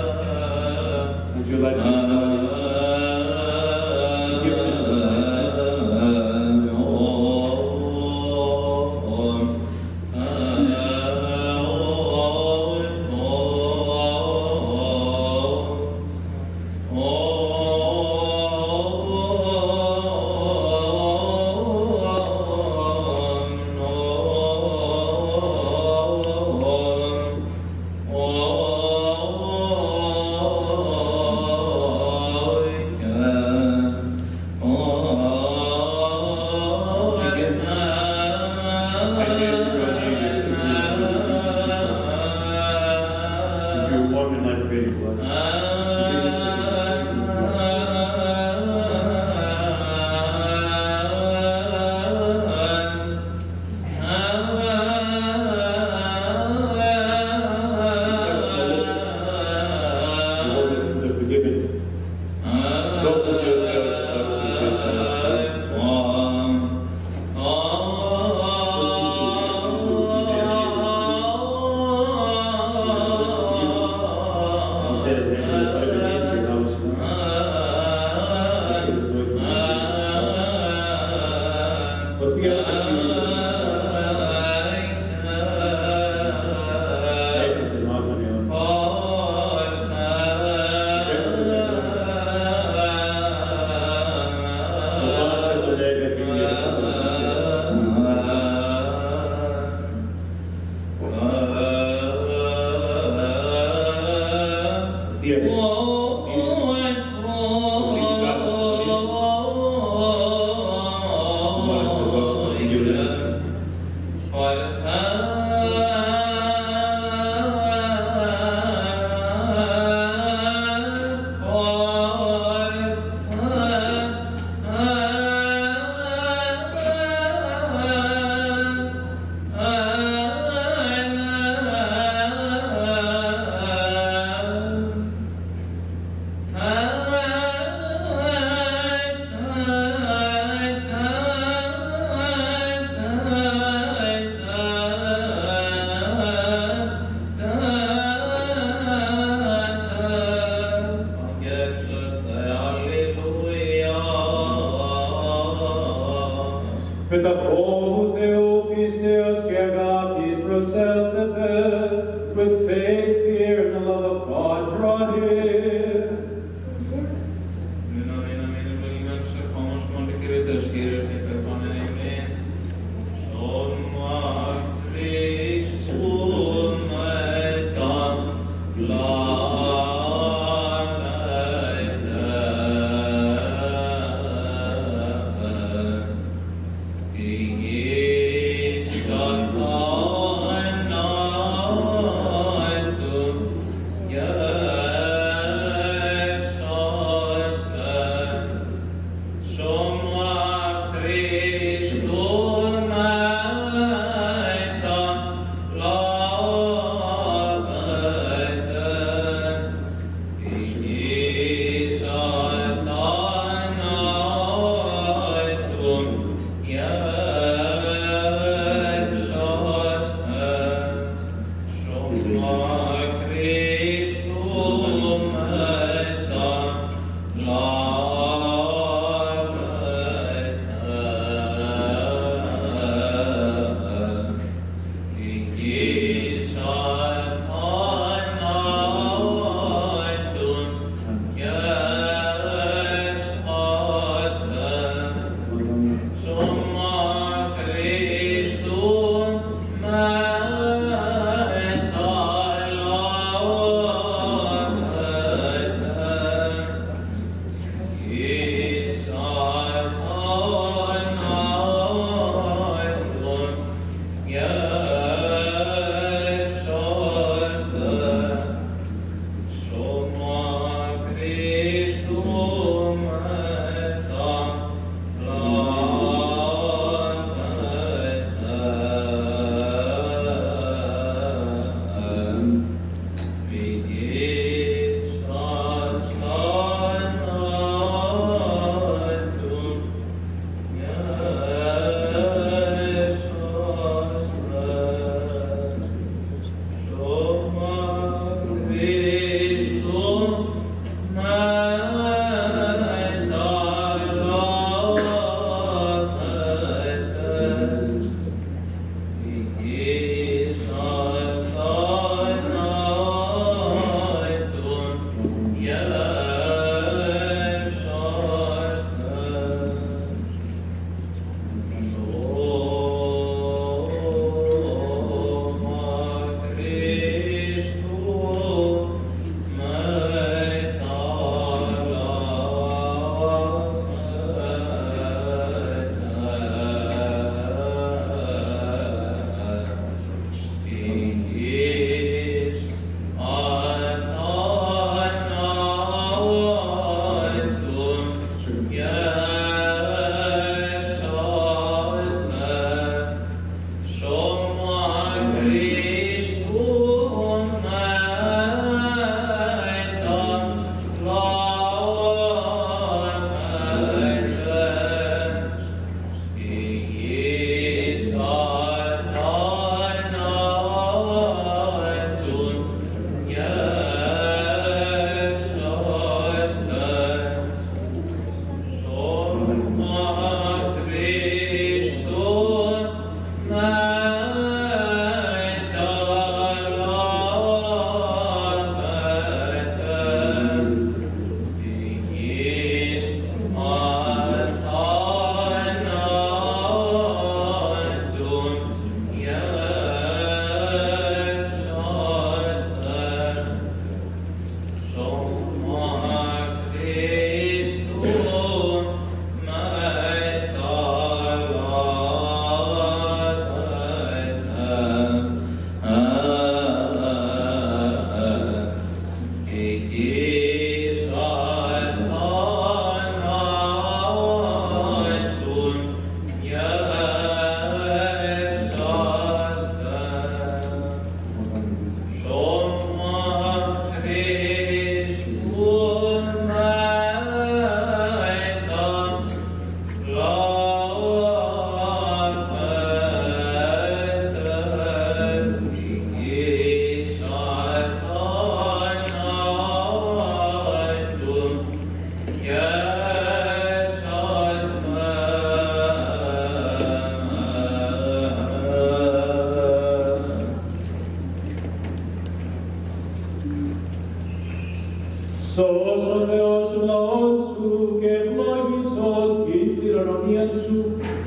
Σώσον Θεός του λαός σου και ευλόγησον την κληρονομία σου.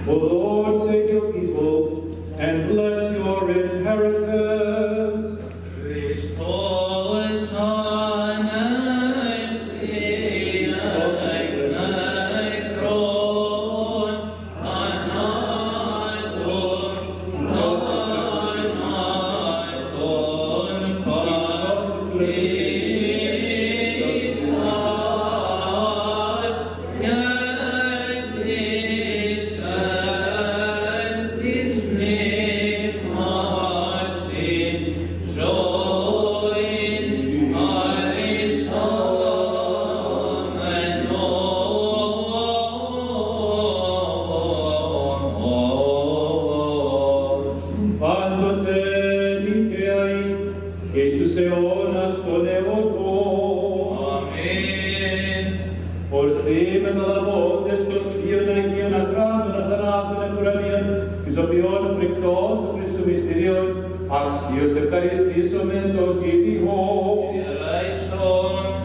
O Lord, save your people and bless your inheritance. Christos anesti nekron anaton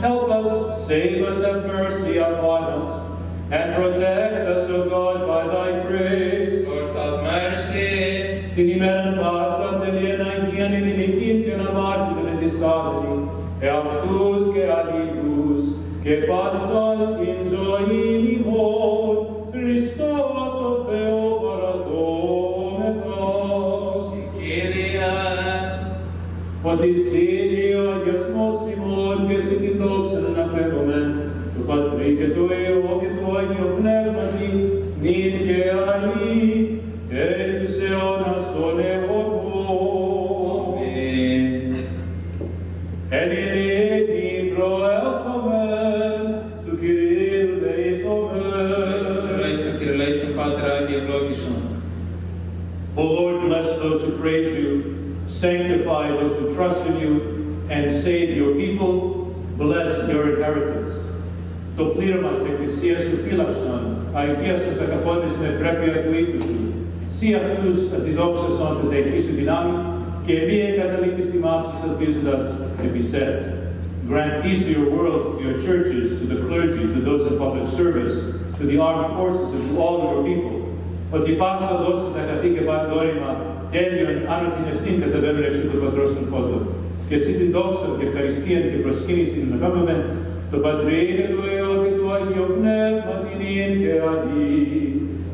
Help us, save us, have mercy upon us, and protect us, O God, by thy grace. Lord, have mercy. Την ημέραν πάσαν τελείαν αγίαν ελληνικήν και να μάρτυρον εν της άδελη, εαυτούς και αλλήλους, και πάσαν την ζωήν ημών, Χριστό το Θεό παραδόμεθα. Κύριε, ότι εσύ ο αγιασμός ημών και εσύ την δόξα να αναφέρομεν, το Πατρί και το Υιό και το Άγιο Πνεύματι, νυν και αλλή, και εις τους αιώνας των αιώνων. Εν ειρήνη προέλθομεν, του Κυρίου δεηθόμεν. Κυριλαίσον, Πάτερ Άγιε ευλόγησον. O Lord, bless those who praise you, sanctify those who trust in you, and save your people, bless your inheritance. Το πλήρωμα της Εκκλησίας σου φύλαξον, αγίας τους αγαπώντες στην ευπρέπεια του οίκου σου. Σύ αυτούς αντιδόξασον την δεχή σου δυνάμει, και μη εγκαταλείπεις ημάς τους ελπίζοντας επί σε. Grant peace to your world, to your churches, to the clergy, to those in public service, to the armed forces, and to all your people. Ότι πάψα δώσεις αγαθή και παντόρυμα, τέλειον άνω την εστίν καταβέμεν εξού του Πατρός των Φώτων. Και εσύ την δόξα και ευχαριστίαν και προσκύνηση να κάνουμε το Πατρί και του Υιό και του Αγίου Πνεύματι νυν και αλλή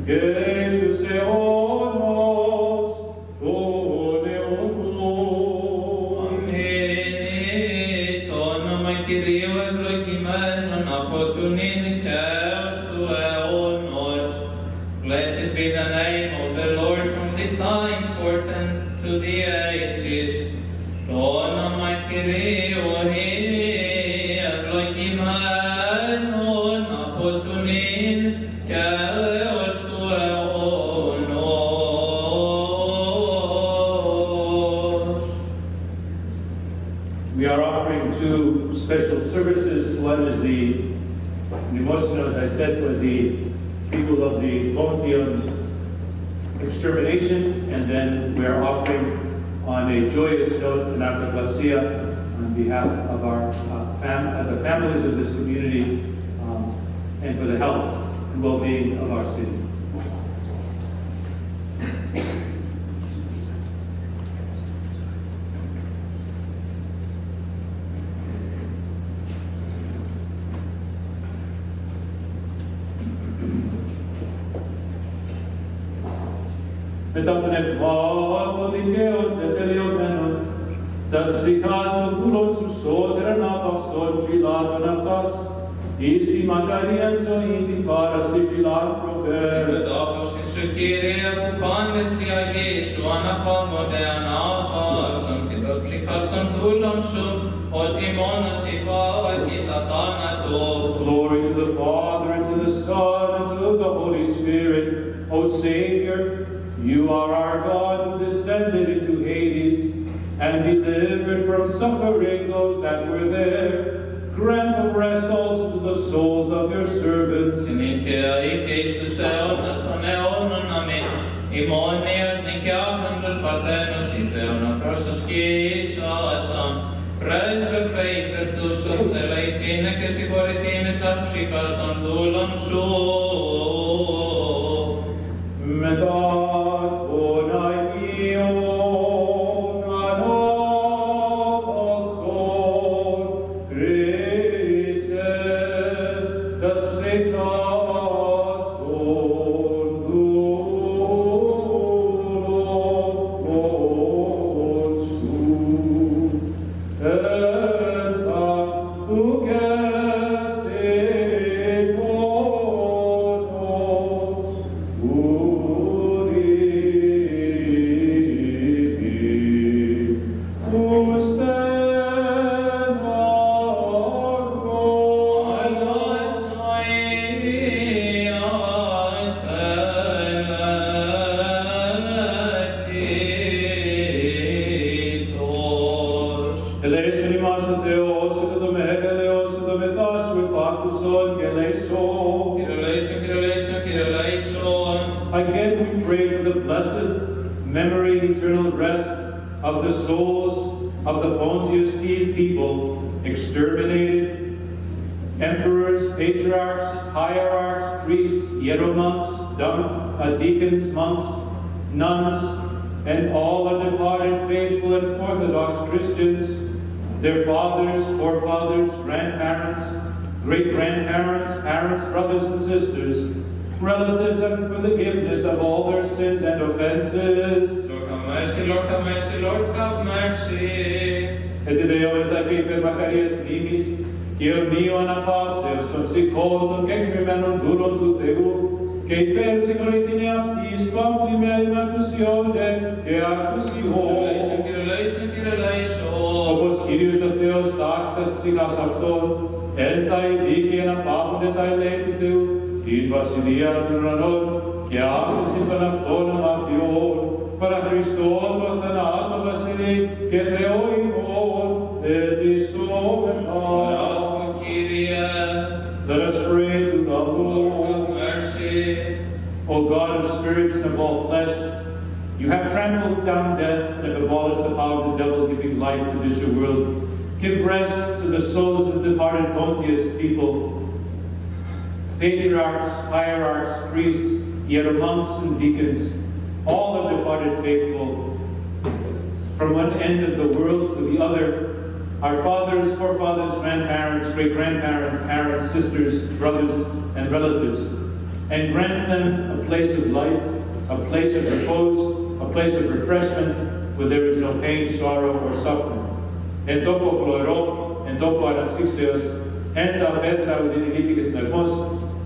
και εις τους αιώνας των αιώνων. Αμήν. Το όνομα Κυρίου ευλογημένον από του νυν και έως του αιώνος. Blessed be the name of the Lord from this time forth and to the ages. Το όνομα Κυρίου είναι ευλογημένον από του νυν και έως του αιώνος. We are offering two special services. One is the Annunciation, as I said, for the people of the Pontian extermination, and then we are offering on a joyous note an Ecclesia on behalf of our the families of this community and for the health and well-being of our city. Μετά τον εκβάτο δικαίων και τελειωμένων, τα ψυχάς των δούλων σου σώτεραν απαυσών φυλάτων αυτάς, εις η μακαρίαν ζωή την πάραση φιλάνθρωπε. Μετάπαυση σου, Κύριε, που πάντες οι Αγίοι σου αναπαύονται ανάπαυσον και τας ψυχάς των δούλων σου, ότι μόνος υπάρχεις αθάνατο. Glory to the Father, and to the Son, and to the Holy Spirit. O Savior, you are our God who descended into Hades and delivered from suffering those that were there. Grant a rest also to the souls of your servants. Συνήθεια και εις τους αιώνας των αιώνων, αμήν. Ημών έθνη και άφροντος παρθένος, εις Θεόν αφρόστος και εις άσαν. Πρέσβευε υπέρ τους οφθελεϊθήν είναι και συγχωρηθεί με τα ψυχάς των δούλων σου. Μετά των Αγίων ανάπαυσον Χριστέ, τας ψυχάς των δούλων σου. Again, we pray for the blessed memory and eternal rest of the souls of the Pontius people exterminated, emperors, patriarchs, hierarchs, priests, hieromonks, deacons, monks, nuns, and all our departed faithful and Orthodox Christians, their fathers, forefathers, grandparents, great-grandparents, parents, brothers and sisters, relatives, and for the forgiveness of all their sins and offenses. Lord have mercy, Lord have mercy, Lord have mercy. Et Deo et Agri per Macarias primis, Dio mio anapauseus, ton psychoton, kekmimenon duron tu Theu, que persicolitine aftis, compliment accusione, que accusion. Όπως Κύριος ο Θεός τάξτας ψυχάς αυτών, εν τα ειδίκη αναπαύονται τα ελέη του Θεού, την βασιλεία των ουρανών και άφηση των αυτών αμαρτιών, παρά Χριστόν τον θανάτο βασιλεί και Θεό ημών ετισόμεθα. Παράσχο, Κύριε. Let us pray to the Lord. Have mercy. O God of spirits and of all flesh, you have trampled down death and have abolished the power of the devil, giving life to this your world. Give rest to the souls of the departed Pontius people, patriarchs, hierarchs, priests, hieromonks, and deacons, all the departed faithful, from one end of the world to the other, our fathers, forefathers, grandparents, great-grandparents, parents, sisters, brothers, and relatives, and grant them a place of light, a place of repose, a place of refreshment, where there is no pain, sorrow, or suffering. En topo gloero, en topo anapsixios, en ta pedra udinilipikes nermos,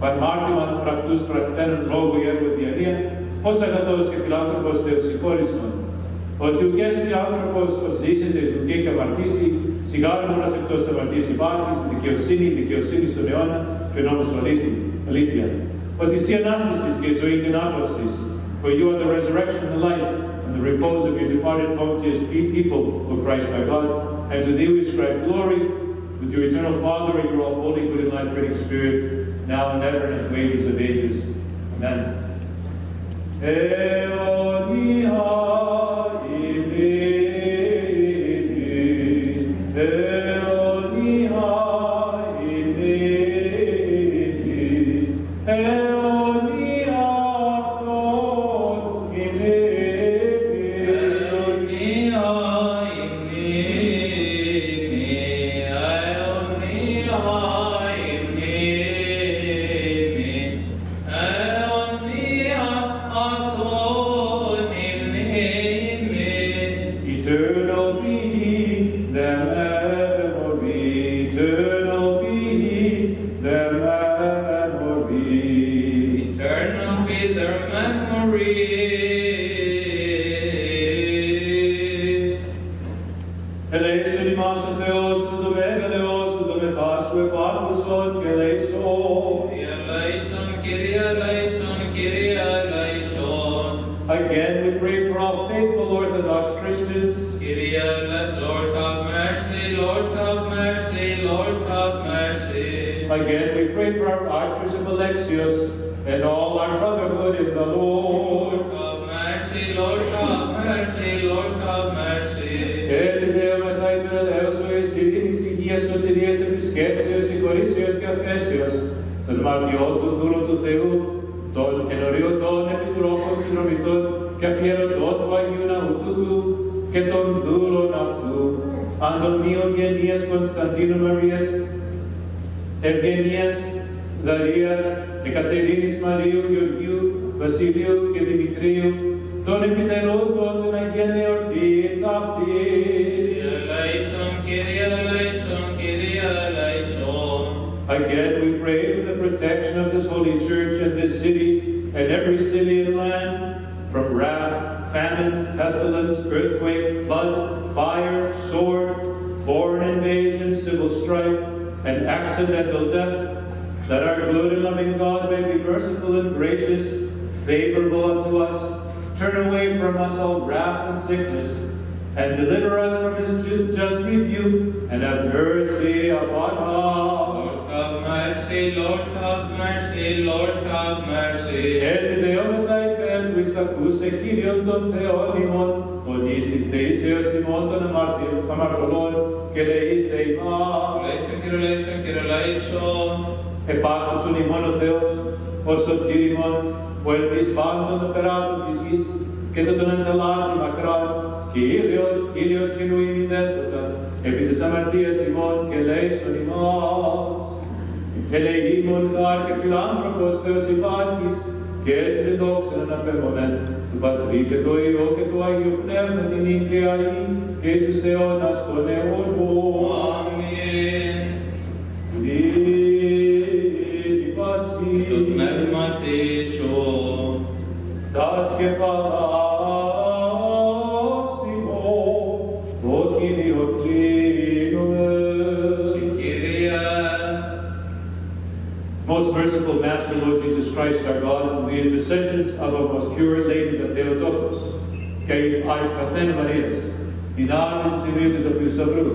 παρμάρτημα του πρακτούς πρακτένων λόγου ή έργου διανία, ως αγαθός και φιλάνθρωπος Θεός συγχώρισμον. Ότι ουκέστη άνθρωπος ως ζήσεται του και έχει αμαρτήσει, σιγάρου μόνος εκτός αμαρτίας υπάρχει, στη δικαιοσύνη στον αιώνα και ο νόμος αλήθεια. Ότι εσύ Ανάστασης και ζωή και ανάπαυσης, for you are the resurrection and the life, and the repose of your departed Pontius people, O Christ our God, and to thee we ascribe glory, with your eternal Father and your all holy, good and life-giving Spirit, now and ever, and to ages of ages. Amen. Again, we pray for all faithful Orthodox Christians. Kyrie, Lord have mercy, Lord have mercy, Lord have mercy. Again, we pray for our Archbishop Alexios and all our brotherhood in the Lord. Lord have mercy, Lord have mercy, Lord have mercy. Et Deo et Aetera Deus, o εις ειρήνης, υγείας, σωτηρίας, επισκέψεως, συγχωρήσεως και αφέσεως, των μαρτιών του δούλου του Θεού, των ενωριωτών επιτρόπων συνδρομητών και αφιερωτών του Αγίου Ναού του Θεού και των δούλων αυτού, Αντωνίου Γενίας Κωνσταντίνου Μαρίας, Ευγενίας Δαρίας, Εκατερίνης Μαρίου Γεωργίου, Βασιλείου και Δημητρίου, των επιτελούντων την Αγία Εορτή ταύτη. Kyrie eleison, Kyrie eleison. Again we pray for the protection of this holy church and this city and every city and land from wrath, famine, pestilence, earthquake, flood, fire, sword, foreign invasion, civil strife, and accidental death, that our good and loving God may be merciful and gracious, favorable unto us, turn away from us all wrath and sickness, and deliver us from his just rebuke, and have mercy upon us. Lord have mercy, Lord have mercy, Lord have mercy. Εν δεόμεν τhy πέντουις ακούσε Κύριον των Θεών ημών, ότι στη θεήσεως ημών των αμαρτωλών, και λεήσε ημάς. Eleison, Kyrie eleison, Kyrie eleison. Επάκουσον ημών ο Θεός, ο σωτήρ ημών, ο ελπισμάντων των περάτων της γης, και θα τον ενταλλάσσει μακράν, Κύριος και νου ημί δέσποτα, επί της αμαρτίας ημών και ελέησον ημάς. Ελεήμων χάρ και φιλάνθρωπος Θεός υπάρχεις, και έστειλε δόξαν αναπέμωμεν, του Πατρί και του Υιό και του Αγίου Πνεύματι νυν και αεί, και εις τους αιώνας των αιώνων. Αμήν. Λίγη πάση, Το πνεύμα της σου. τας κεφαλάς ημών, το Κύριο κλείνουμε. Kyrie. Most merciful Master, Lord Jesus Christ, our God, through the intercessions of our most pure Lady, the Theotokos, και η Καθένα Μαρίας, δυνάμει του Τιμίου της Απιστούρου,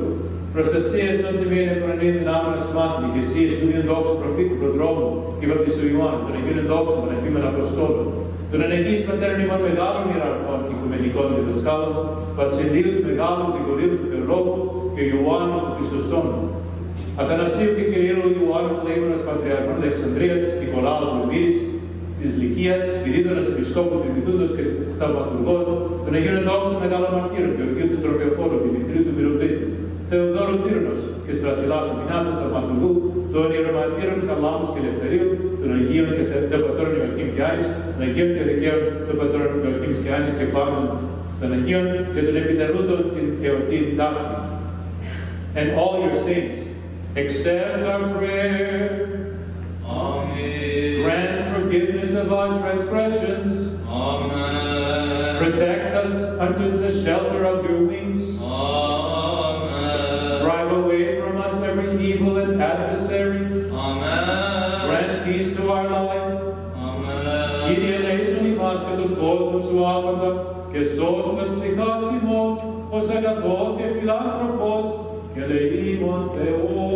προστασίας των Τιμίων Επρανήν δυνάμεων ασημάτων, ηγεσίες του Ιων Δόξου Προφήτου Προδρόμου και Βαπτιστού Ιωάννου, των Αγίων Δόξων Πανεπίμων Αποστόλων, των ενεγείς Πατέρων ημών μεγάλων ιεραρχών και οικουμενικών διδασκάλων, Βασιλείου του Μεγάλου Γρηγορίου του Θεολόγου και Ιωάννου του Χριστοστόμου, Αθανασίου και Κυρίου Ιωάννου του Λέιμονας Πατριαρχών Αλεξανδρίας, Νικολάου του Λυβύης, της Λυκίας, Σπυρίδωνας Επισκόπου Δημητούντος και Θαυματουργών, των Αγίων Δόξων Μεγάλων Μαρτύρων, Γεωργίου του Τροπιοφόρου, Δημητρίου του Μυροβλήτου, Θεοδόρου Τύρνος και Στρατιλάτου Μινάτου Θαυματουργού, των Ιερομαρτύρων Καλάμους και Ελευθερίου, των Αγίων και Θεοπατώρων Ιωακήμ και Άνης, των Αγίων και Δικαίων Θεοπατώρων Ιωακήμ και Άνης και Παύλων, των Αγίων και των επιτελούντων την εορτήν ταύτη. And all your saints, accept our prayer. Amen. Grant forgiveness of our transgressions. Amen. Protect us under the shelter of your wings. Amen. Drive away from us every evil and adversary. Amen. Grant peace to our life. Amen. Kyrie eleison ημάς και τον κόσμο σου άπαντα, και σώσ' μας ψυχάς ημών, ως αγαθός και φιλάνθρωπος, και ελεήμων Θεός.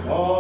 Oh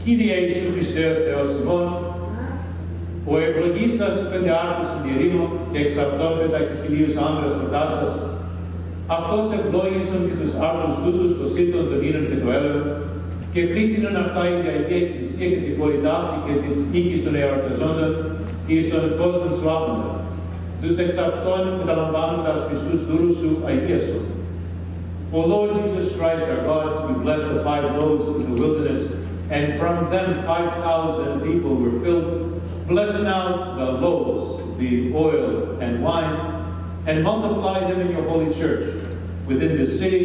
Kyrie Iisus Χριστέ ο Θεός ημών, ο ευλογήσας πεντεάρτους συντηρήνου και εξ αυτών με τα χιλίους άνδρας προτάσας, αυτός ευλόγησον και τους άρτους τούτους το σύντον των ίνων και το έλεον, και πλήθυνον αυτά η Αγία Εκκλησία και τη χωρητά αυτή και της οίκης των εορταζόντων και εις τον κόσμον σου άποντα. Τους εξ αυτών μεταλαμβάνοντας πιστούς δούρους σου αγίασον. O Lord Jesus Christ our God, you blessed the 5 loaves in the wilderness, and from them 5,000 people were filled. Bless now the loaves, the oil and wine, and multiply them in your holy church, within the city,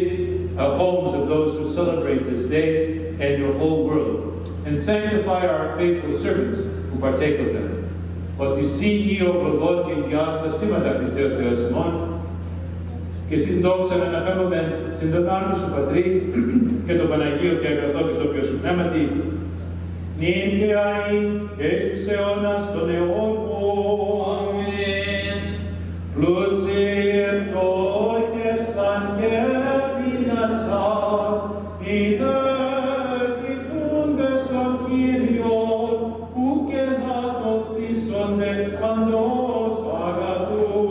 homes of those who celebrate this day, and your whole world, and sanctify our faithful servants who partake of them. Ότι εσύ ή ο προδόν και γιάστα σήματα Χριστέ ο Θεός ημών, και συν δόξα να αναφέρομαι συν τον Άρτο σου Πατρί και το Παναγίο και αγαθό και στο Θεό σου Πνεύματι, νυν και αΐ και στους αιώνας των αιώνων. Αμήν. Πλούσιετο και σαν και πεινασάν, ιδές κοιτούντες των Κύριων, που και να το στήσονται παντός αγαθούς.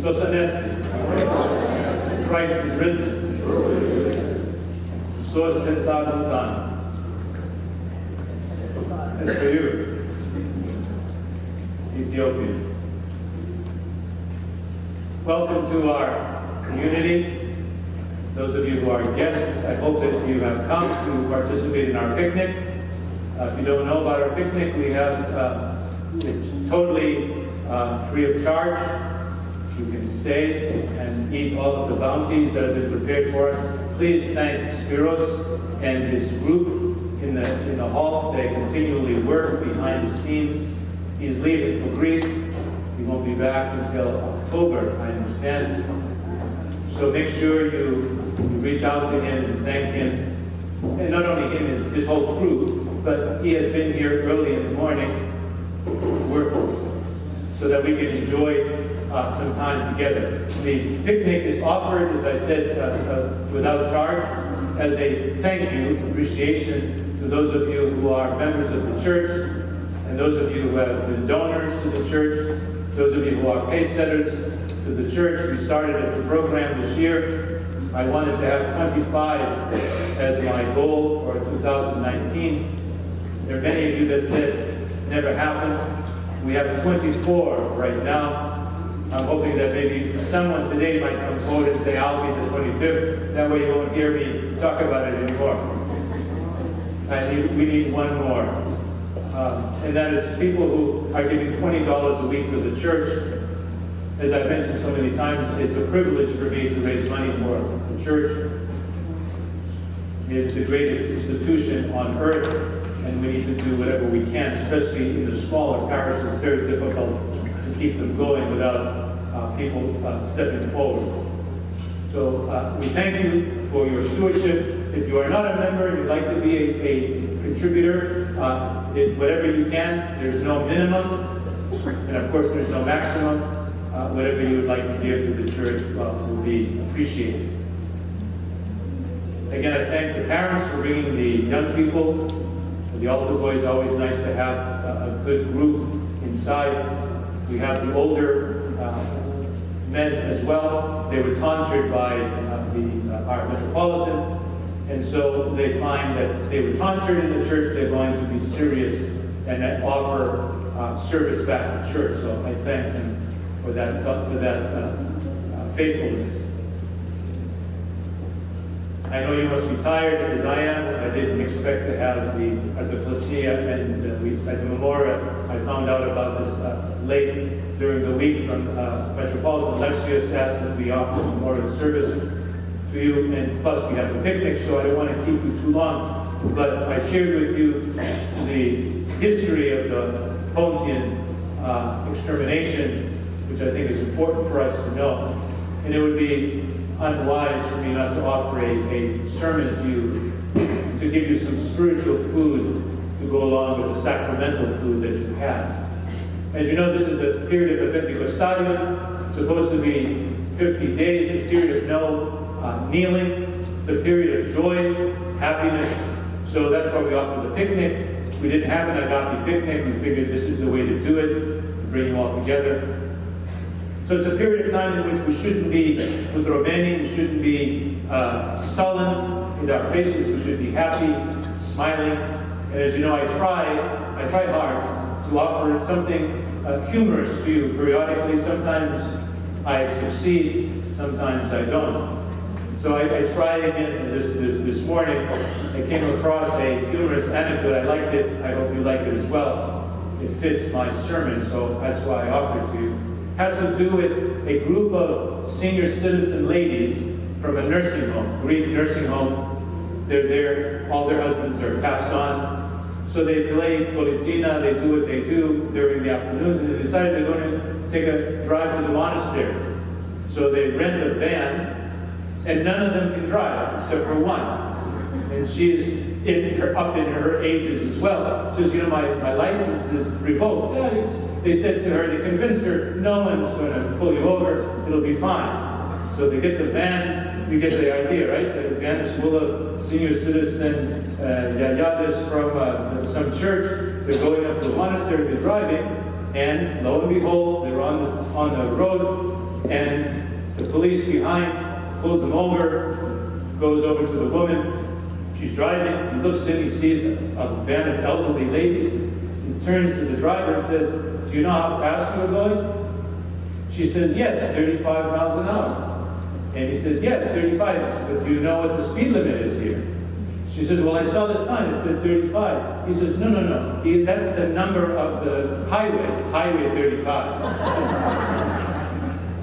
Christos Anesti. Christ is risen. Christos pensatum. As for you, Ethiopia. Welcome to our community. Those of you who are guests, I hope that you have come to participate in our picnic. If you don't know about our picnic, we have it's totally free of charge. You can stay and eat all of the bounties that have been prepared for us. Please thank Spiros and his group in the hall. They continually work behind the scenes. He is leaving for Greece, He won't be back until October, I understand. So make sure you reach out to him and thank him. And not only him, his whole crew, but he has been here early in the morning working so that we can enjoy some time together. The picnic is offered, as I said, without charge, as a thank you, appreciation to those of you who are members of the church, and those of you who have been donors to the church, those of you who are pace setters to the church. We started the program this year. I wanted to have 25 as my goal for 2019. There are many of you that said never happened. We have 24 right now. I'm hoping that maybe someone today might come forward and say, I'll be the 25th. That way you won't hear me talk about it anymore. We need one more. And that is people who are giving $20 a week to the church. As I've mentioned so many times, it's a privilege for me to raise money for the church. It's the greatest institution on earth, and we need to do whatever we can, especially in the smaller parishes. It's very difficult to keep them going without people stepping forward. So we thank you for your stewardship. If you are not a member and you'd like to be a contributor, whatever you can, there's no minimum, and of course there's no maximum. Whatever you would like to give to the church will be appreciated. Again, I thank the parents for bringing the young people. The altar boy is always nice to have a good group inside. We have the older men as well. They were tonsured by our metropolitan, and so they find that they were tonsured in the church. They're going to be serious and offer service back to church. So I thank them for that faithfulness. I know you must be tired, as I am. I didn't expect to have the Placia and at the memorial. I found out about this late during the week from Metropolitan Alexius asked that we offer memorial service to you, and plus we have the picnic, so I don't want to keep you too long. But I shared with you the history of the Pontian extermination, which I think is important for us to know. And it would be unwise for me not to offer a sermon to you to give you some spiritual food to go along with the sacramental food that you have. As you know, this is the period of the Pentecostalium. It's supposed to be 50 days, a period of no kneeling. It's a period of joy, happiness. So that's why we offer the picnic. We didn't have an agape picnic. We figured this is the way to do it, to bring you all together. So it's a period of time in which we shouldn't be with Romani, we shouldn't be sullen with our faces, we should be happy, smiling. And as you know, I try hard to offer something humorous to you periodically. Sometimes I succeed, sometimes I don't. So I tried again this morning. I came across a humorous anecdote. I liked it. I hope you like it as well. It fits my sermon, so that's why I offer it to you. Has to do with a group of senior citizen ladies from a nursing home, Greek nursing home. They're there, all their husbands are passed on. So they play polizina, they do what they do during the afternoons, and they decided they're going to take a drive to the monastery. So they rent a van, and none of them can drive, except for one. And she is up in her ages as well. She says, you know, my license is revoked. Yeah, they said to her, they convinced her, no one's going to pull you over, it'll be fine. So they get the van, we get the idea, right? The van is full of senior citizen yayades from some church. They're going up to the monastery, they're driving, and lo and behold, they're on the road, and the police behind pulls them over, goes over to the woman. She's driving, he looks in, he sees a van of elderly ladies. He turns to the driver and says, do you know how fast you're going? She says, yes, 35 miles an hour. And he says, yes, 35, but do you know what the speed limit is here? She says, well, I saw the sign, it said 35. He says, no. That's the number of the highway 35.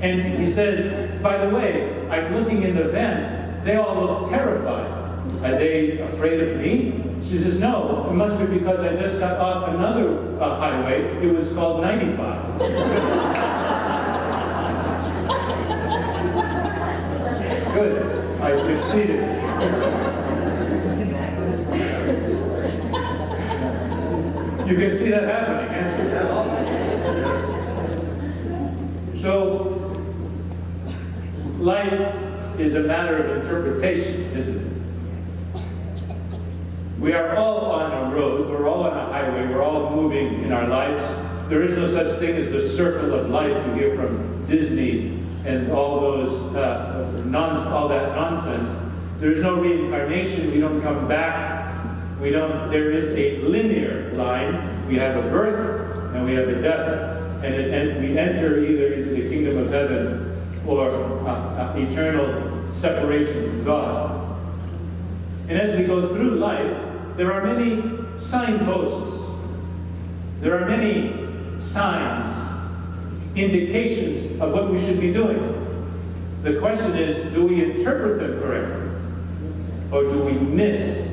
And he says, by the way, I'm looking in the van, they all look terrified. Are they afraid of me? She says, no, it must be because I just got off another highway. It was called 95. seated. You can see that happening, can't you? So, life is a matter of interpretation, isn't it? We are all on a road, we're all on a highway, we're all moving in our lives. There is no such thing as the circle of life you hear from Disney and all those all that nonsense. There is no reincarnation. We don't come back. There is a linear line. We have a birth and we have a death, and we enter either into the kingdom of heaven or eternal separation from God. And as we go through life, there are many signposts. There are many signs, indications of what we should be doing. The question is, do we interpret them correctly? Or do we miss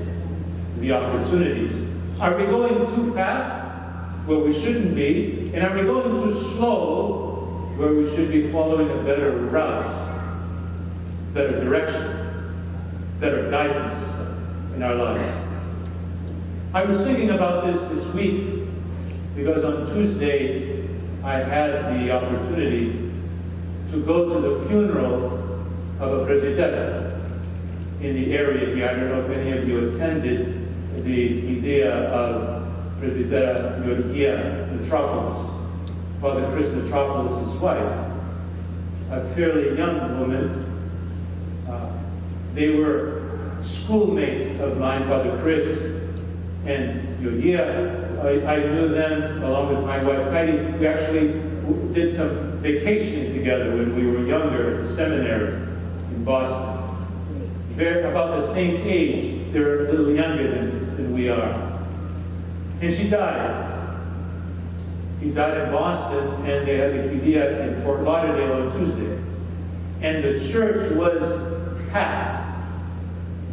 the opportunities? Are we going too fast where we shouldn't be? And are we going too slow where we should be following a better route, better direction, better guidance in our lives? I was thinking about this week because on Tuesday I had the opportunity to go to the funeral of a presbytera in the area here. I don't know if any of you attended the idea of Presbytera Georgia Metropolis, Father Chris Metropolis' wife, a fairly young woman. They were schoolmates of mine, Father Chris and Georgia. I knew them along with my wife Heidi. We actually did some vacationing together when we were younger at the seminary in Boston. They're about the same age. They're a little younger than we are. And she died. He died in Boston, and they had the Qiddiya in Fort Lauderdale on Tuesday. And the church was packed,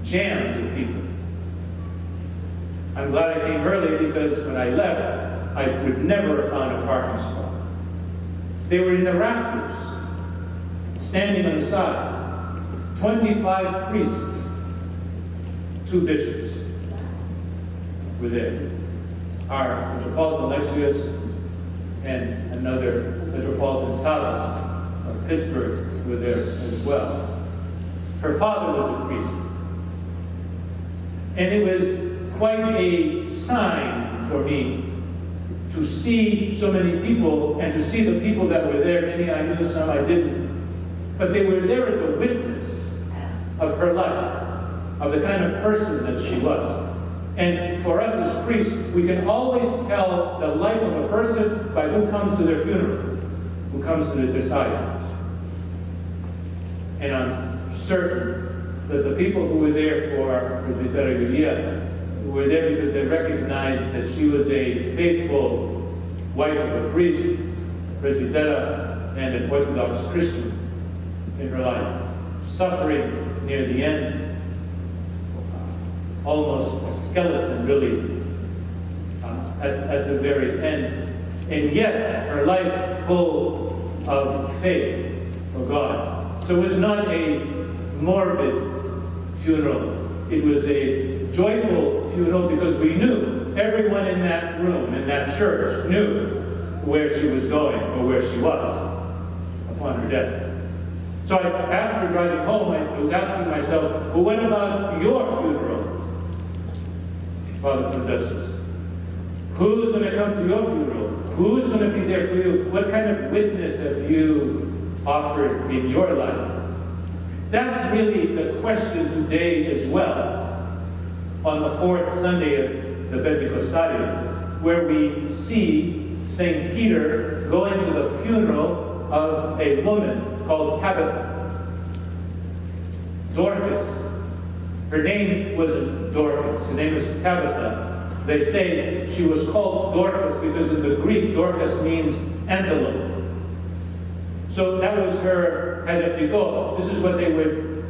jammed with people. I'm glad I came early because when I left, I would never have found a parking spot. They were in the rafters, standing on the sides. 25 priests, 2 bishops were there. Our Metropolitan Alexius and another Metropolitan Salas of Pittsburgh were there as well. Her father was a priest. And it was quite a sign for me to see so many people and to see the people that were there. Many I knew, some I didn't. But they were there as a witness of her life, of the kind of person that she was. And for us as priests, we can always tell the life of a person by who comes to their funeral, who comes to their side. And I'm certain that the people who were there for Presbytera Julia were there because they recognized that she was a faithful wife of a priest, Presbytera, and an Orthodox Christian in her life, suffering near the end, almost a skeleton really, at the very end. And yet, her life full of faith for God. So it was not a morbid funeral. It was a joyful funeral because we knew, everyone in that room, in that church, knew where she was going or where she was upon her death. So after driving home, I was asking myself, well, what about your funeral, Father Franciscus? Who's going to come to your funeral? Who's going to be there for you? What kind of witness have you offered in your life? That's really the question today as well, on the 4th Sunday of the Pentecostalium, where we see St. Peter going to the funeral of a woman called Tabitha. Dorcas. Her name wasn't Dorcas. Her name was Tabitha. They say she was called Dorcas because in the Greek, Dorcas means antelope. So that was her identigo. This is what they would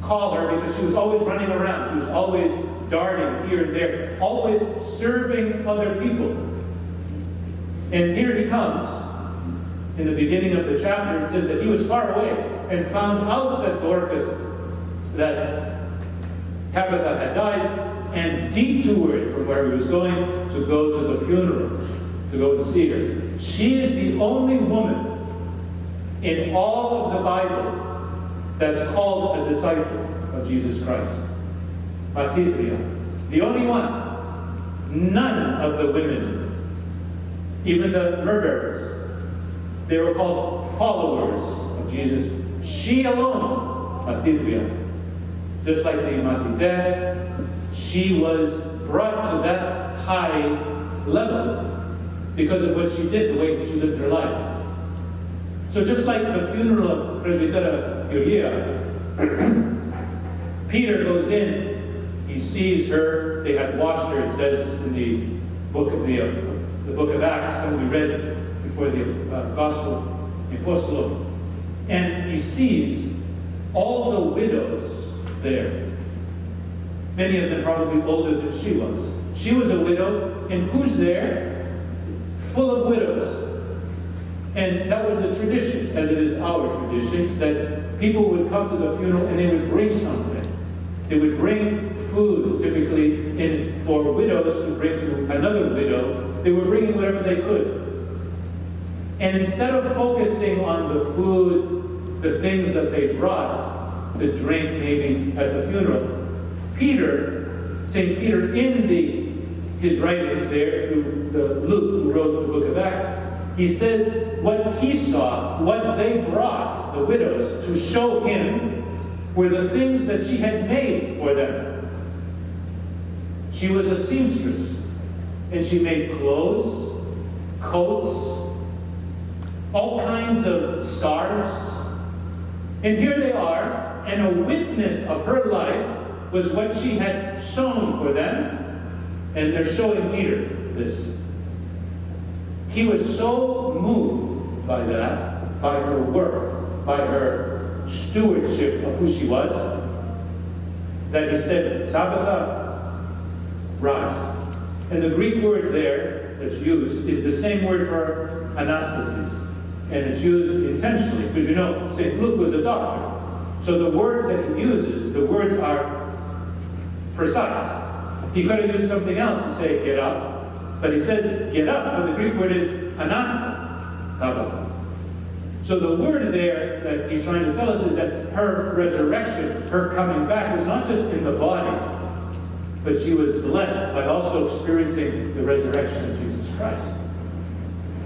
call her because she was always running around. She was always darting here and there, always serving other people. And here he comes. In the beginning of the chapter, it says that he was far away and found out that Dorcas that Tabitha had died and detoured from where he was going to go to the funeral, to go and see her. She is the only woman in all of the Bible that's called a disciple of Jesus Christ. The only one. None of the women, even the murderers, they were called followers of Jesus. She alone, just like the Matite, she was brought to that high level because of what she did, the way she lived her life. So just like the funeral of Presbytera Yuria, Peter goes in, he sees her, they had washed her, it says in the book of Acts that we read before the Gospel, the Apostle, and he sees all the widows there. Many of them probably older than she was. She was a widow, and who's there? Full of widows. And that was a tradition, as it is our tradition, that people would come to the funeral and they would bring something. They would bring food, typically, for widows to bring to another widow. They were bringing whatever they could. And instead of focusing on the food, the things that they brought, the drink maybe at the funeral, St. Peter, in his writings there, through Luke, who wrote the book of Acts, he says what he saw, what they brought, the widows, to show him, were the things that she had made for them. She was a seamstress, and she made clothes, coats, all kinds of scarves. And here they are, and a witness of her life was what she had shown for them, and they're showing Peter this. He was so moved by that, by her work, by her stewardship of who she was, that he said, Tabitha, rise. And the Greek word there that's used is the same word for anastasis. And it's used intentionally, because you know, St. Luke was a doctor. So the words that he uses, the words are precise. He could have used something else to say, get up. But he says, get up, but the Greek word is anasta, Tabitha. So the word there that he's trying to tell us is that her resurrection, her coming back, was not just in the body, but she was blessed by also experiencing the resurrection of Jesus Christ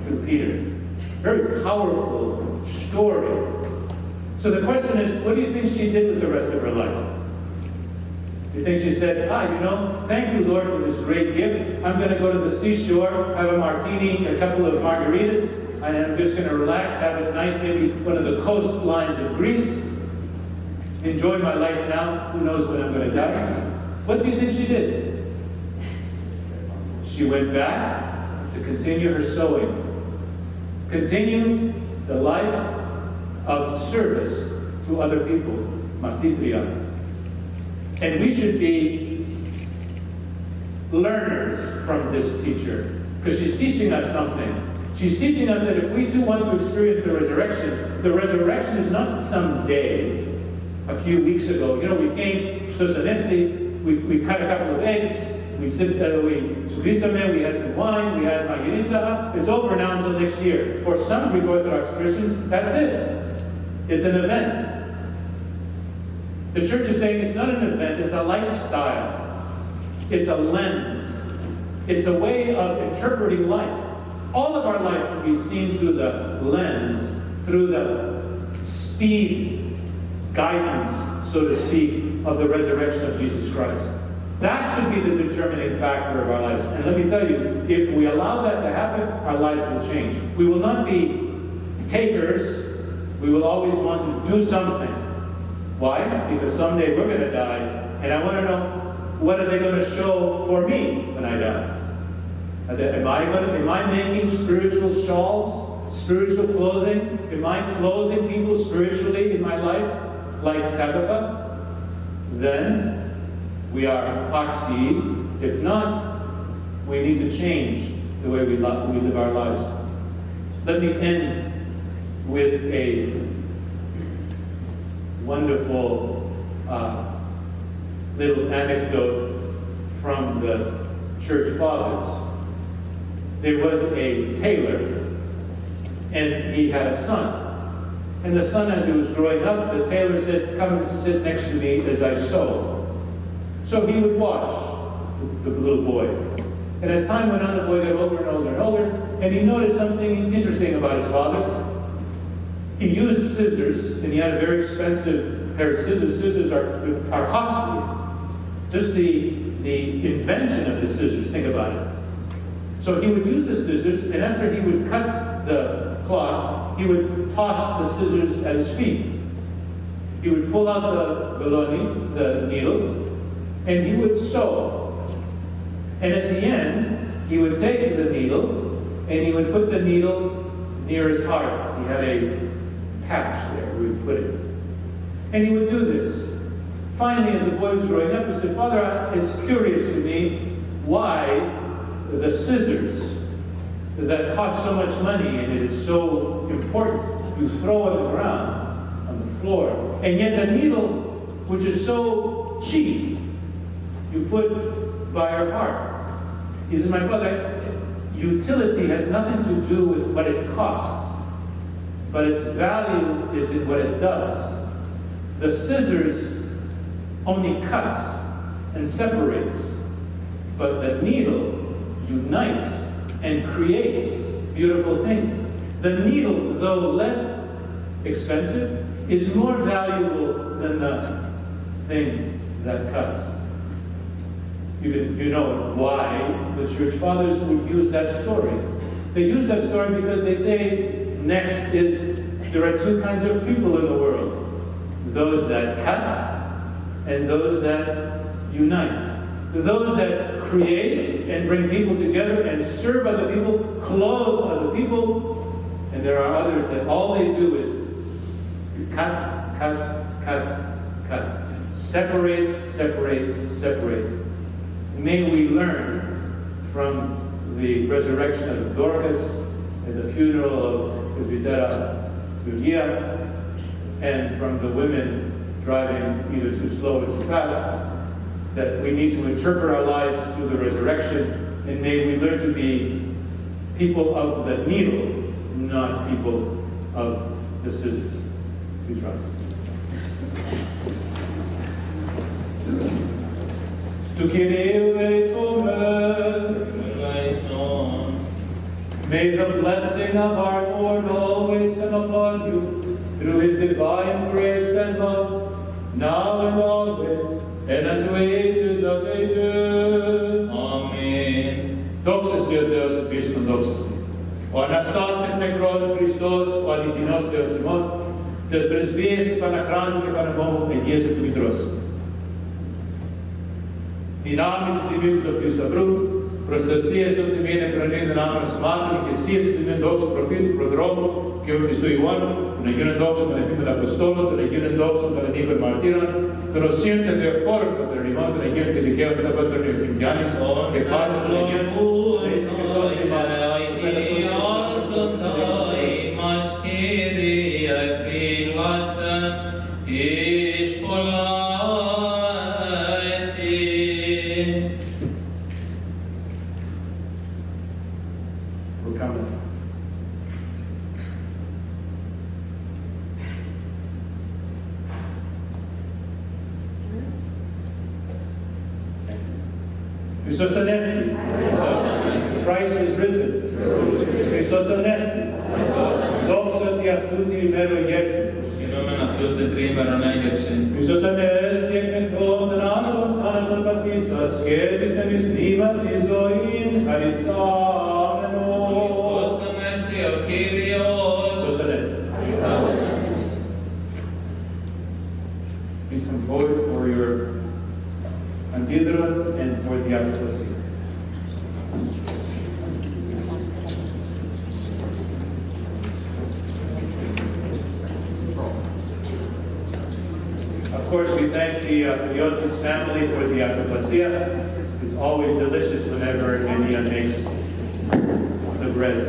through Peter. Very powerful story. So the question is, what do you think she did with the rest of her life? Do you think she said, thank you, Lord, for this great gift. I'm going to go to the seashore, have a martini, a couple of margaritas, and I'm just going to relax, have it nice, maybe one of the coastlines of Greece. Enjoy my life now. Who knows when I'm going to die? What do you think she did? She went back to continue her sowing. Continue the life of service to other people. Matitria. And we should be learners from this teacher, because she's teaching us something. She's teaching us that if we do want to experience the resurrection is not some day, a few weeks ago. We came, we cut a couple of eggs, we had some wine, we had margarita. It's over now until next year. For some Greek Orthodox Christians, that's it. It's an event. The church is saying it's not an event, it's a lifestyle. It's a lens. It's a way of interpreting life. All of our life should be seen through the lens, through the speed, guidance, so to speak, of the resurrection of Jesus Christ. That should be the determining factor of our lives. And let me tell you, if we allow that to happen, our lives will change. We will not be takers. We will always want to do something. Why? Because someday we're going to die, and I want to know, what are they going to show for me when I die? Am I making spiritual shawls, spiritual clothing? Am I clothing people spiritually in my life, like Tabitha? Then we are paxi. If not, we need to change the way we live our lives. Let me end with a wonderful little anecdote from the church fathers. There was a tailor, and he had a son. And the son, as he was growing up, the tailor said, "Come and sit next to me as I sew." So he would watch the little boy. And as time went on, the boy got older and older and older, and he noticed something interesting about his father. He used scissors, and he had a very expensive pair of scissors. Scissors are costly. Just the invention of the scissors, think about it. So he would use the scissors, and after he would cut the cloth, he would toss the scissors at his feet. He would pull out the beloni, the needle, and he would sew. And at the end, he would take the needle, and he would put the needle near his heart. He had a patch there where he would put it. And he would do this. Finally, as the boy was growing up, he said, "Father, it's curious to me why the scissors that cost so much money and it is so important, you throw on the ground, on the floor, and yet the needle, which is so cheap, you put by your heart." He says, "My father, utility has nothing to do with what it costs, but its value is in what it does. The scissors only cuts and separates, but the needle unites and creates beautiful things. The needle, though less expensive, is more valuable than the thing that cuts." You know why the church fathers would use that story. They use that story because they say next is there are two kinds of people in the world. Those that cut and those that unite. Those that create and bring people together and serve other people, clothe other people. And there are others that all they do is cut, cut, cut, cut. Separate, separate, separate. May we learn from the resurrection of Dorcas and the funeral of Presbytera Lugia, and from the women driving either too slow or too fast, that we need to interpret our lives through the resurrection, and may we learn to be people of the needle, not people of the scissors. Please rise. To Kyrie may the blessing of our Lord always come upon you through his divine grace and love, now and always, and unto ages of ages. Amen. Δόξα σε ο Θεός του Χριστού, δόξα σε. Ο Αναστάς εκ νεκρών Χριστός, ο αληθινός Θεός ημών, τες πρεσβείες του Παναχράντου και Πανεμόμου Αγίας εκ του Μητρός. Δυνάμει του Τιμίου του Θεού Σταυρού, προστασίας του Τιμίου Εκρονίου των Άμενων Σημάτων και εσίας του Τιμίου Δόξου Προφήτου, Προδρόμου και Ορκιστού Ιωάννου, των Αγίων Δόξων των Εφήμων Αποστόλων, των Αγίων Δόξων των Ενίκων Μαρτύρων, των Οσίων και Θεοφόρων των Τερνημών, των Αγίων και Δικαίων και των Πατρών Ιωκημκιάνης, και πάντα των Αγίων που εις Χριστός ημάς, Christos Anesti. Christ is risen. Christos Anesti. Δόξα τη αυτού την ημέρα γεύση. Γινόμεν αυτός δε τριήμερον έγερσιν. Χριστός Ανέστη εκ νεκρών των άδων θάνατον πατήσας και της εμείς νήμας η ζωήν χαρισάμενος. Χριστός Ανέστη ο Κύριος. Χριστός Ανέστη. Please come forward for your Antidron and for the Annunciation. Of course, we thank the Orthodox family for the Annunciation. It's always delicious whenever anyone makes the bread.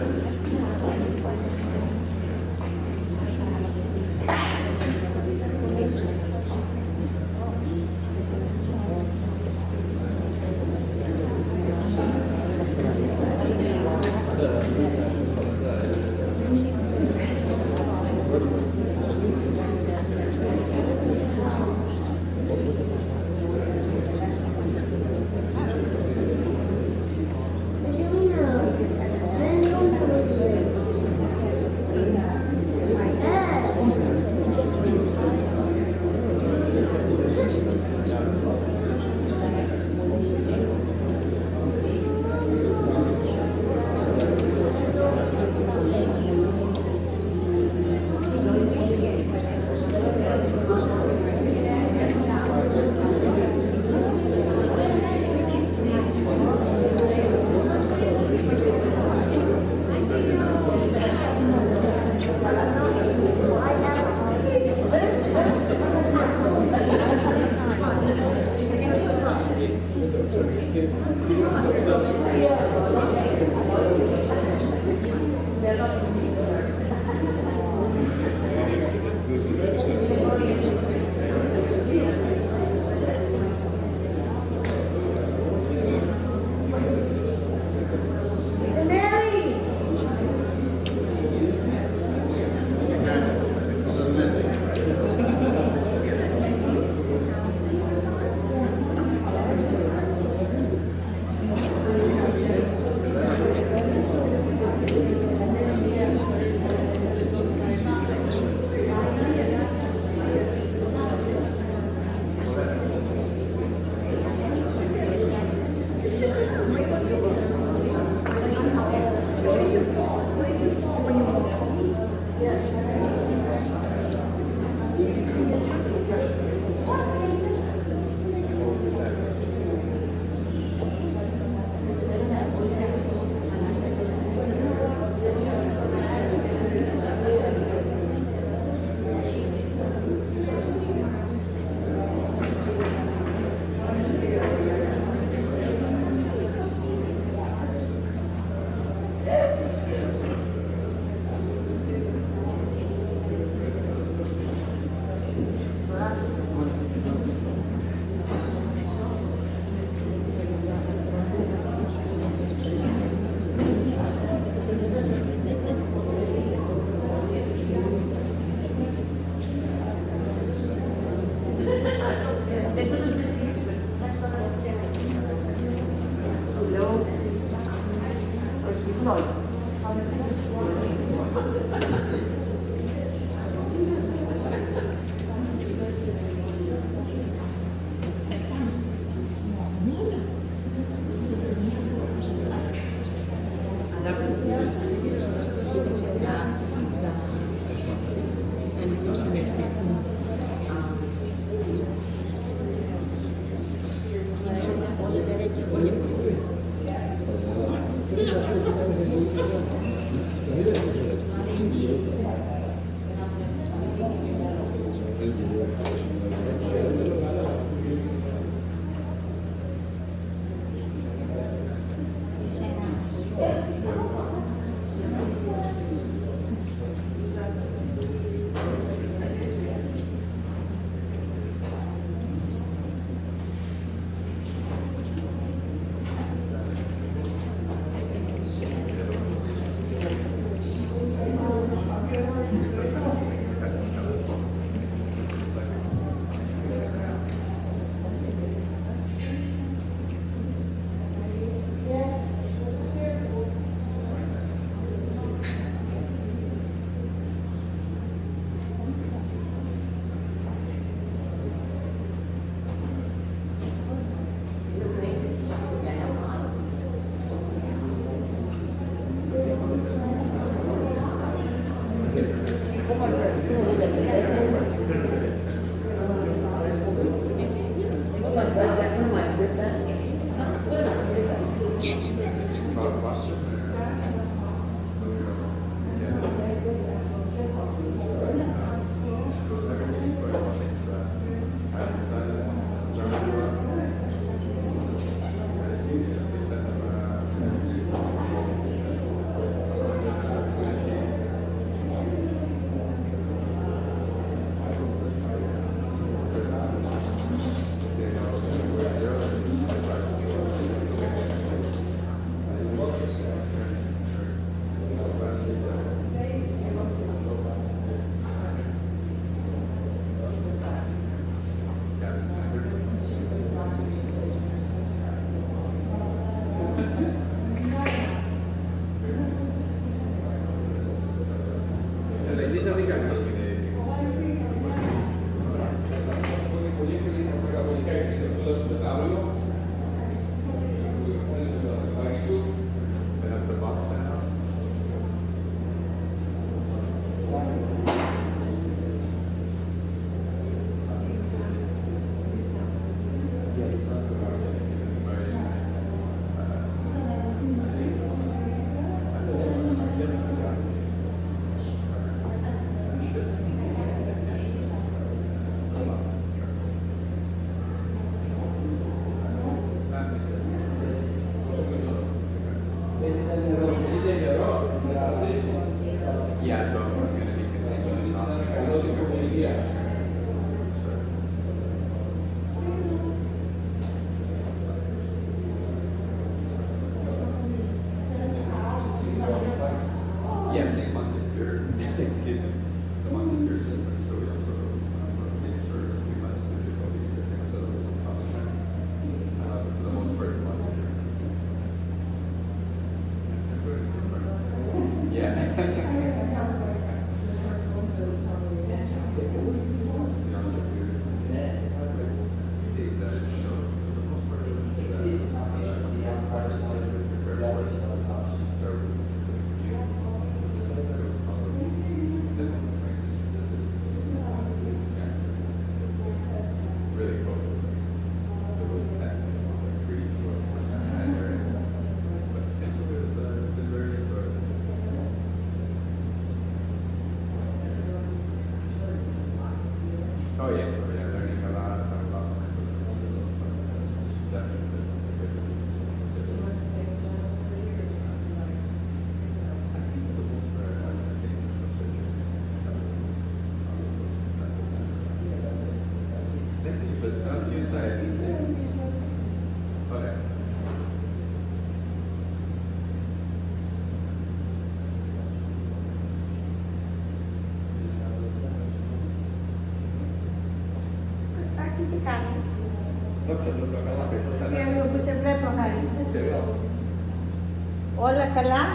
Hola, Cala.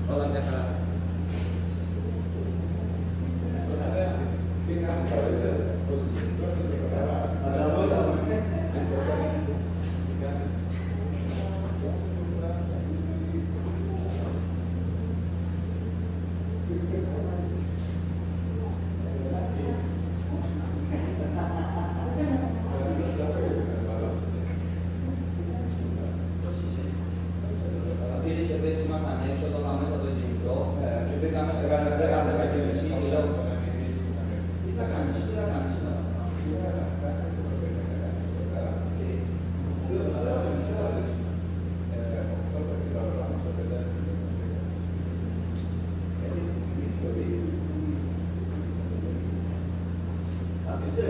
Hola, Cala. Fines de semana, eso tomamos a 2 minutos. Sì,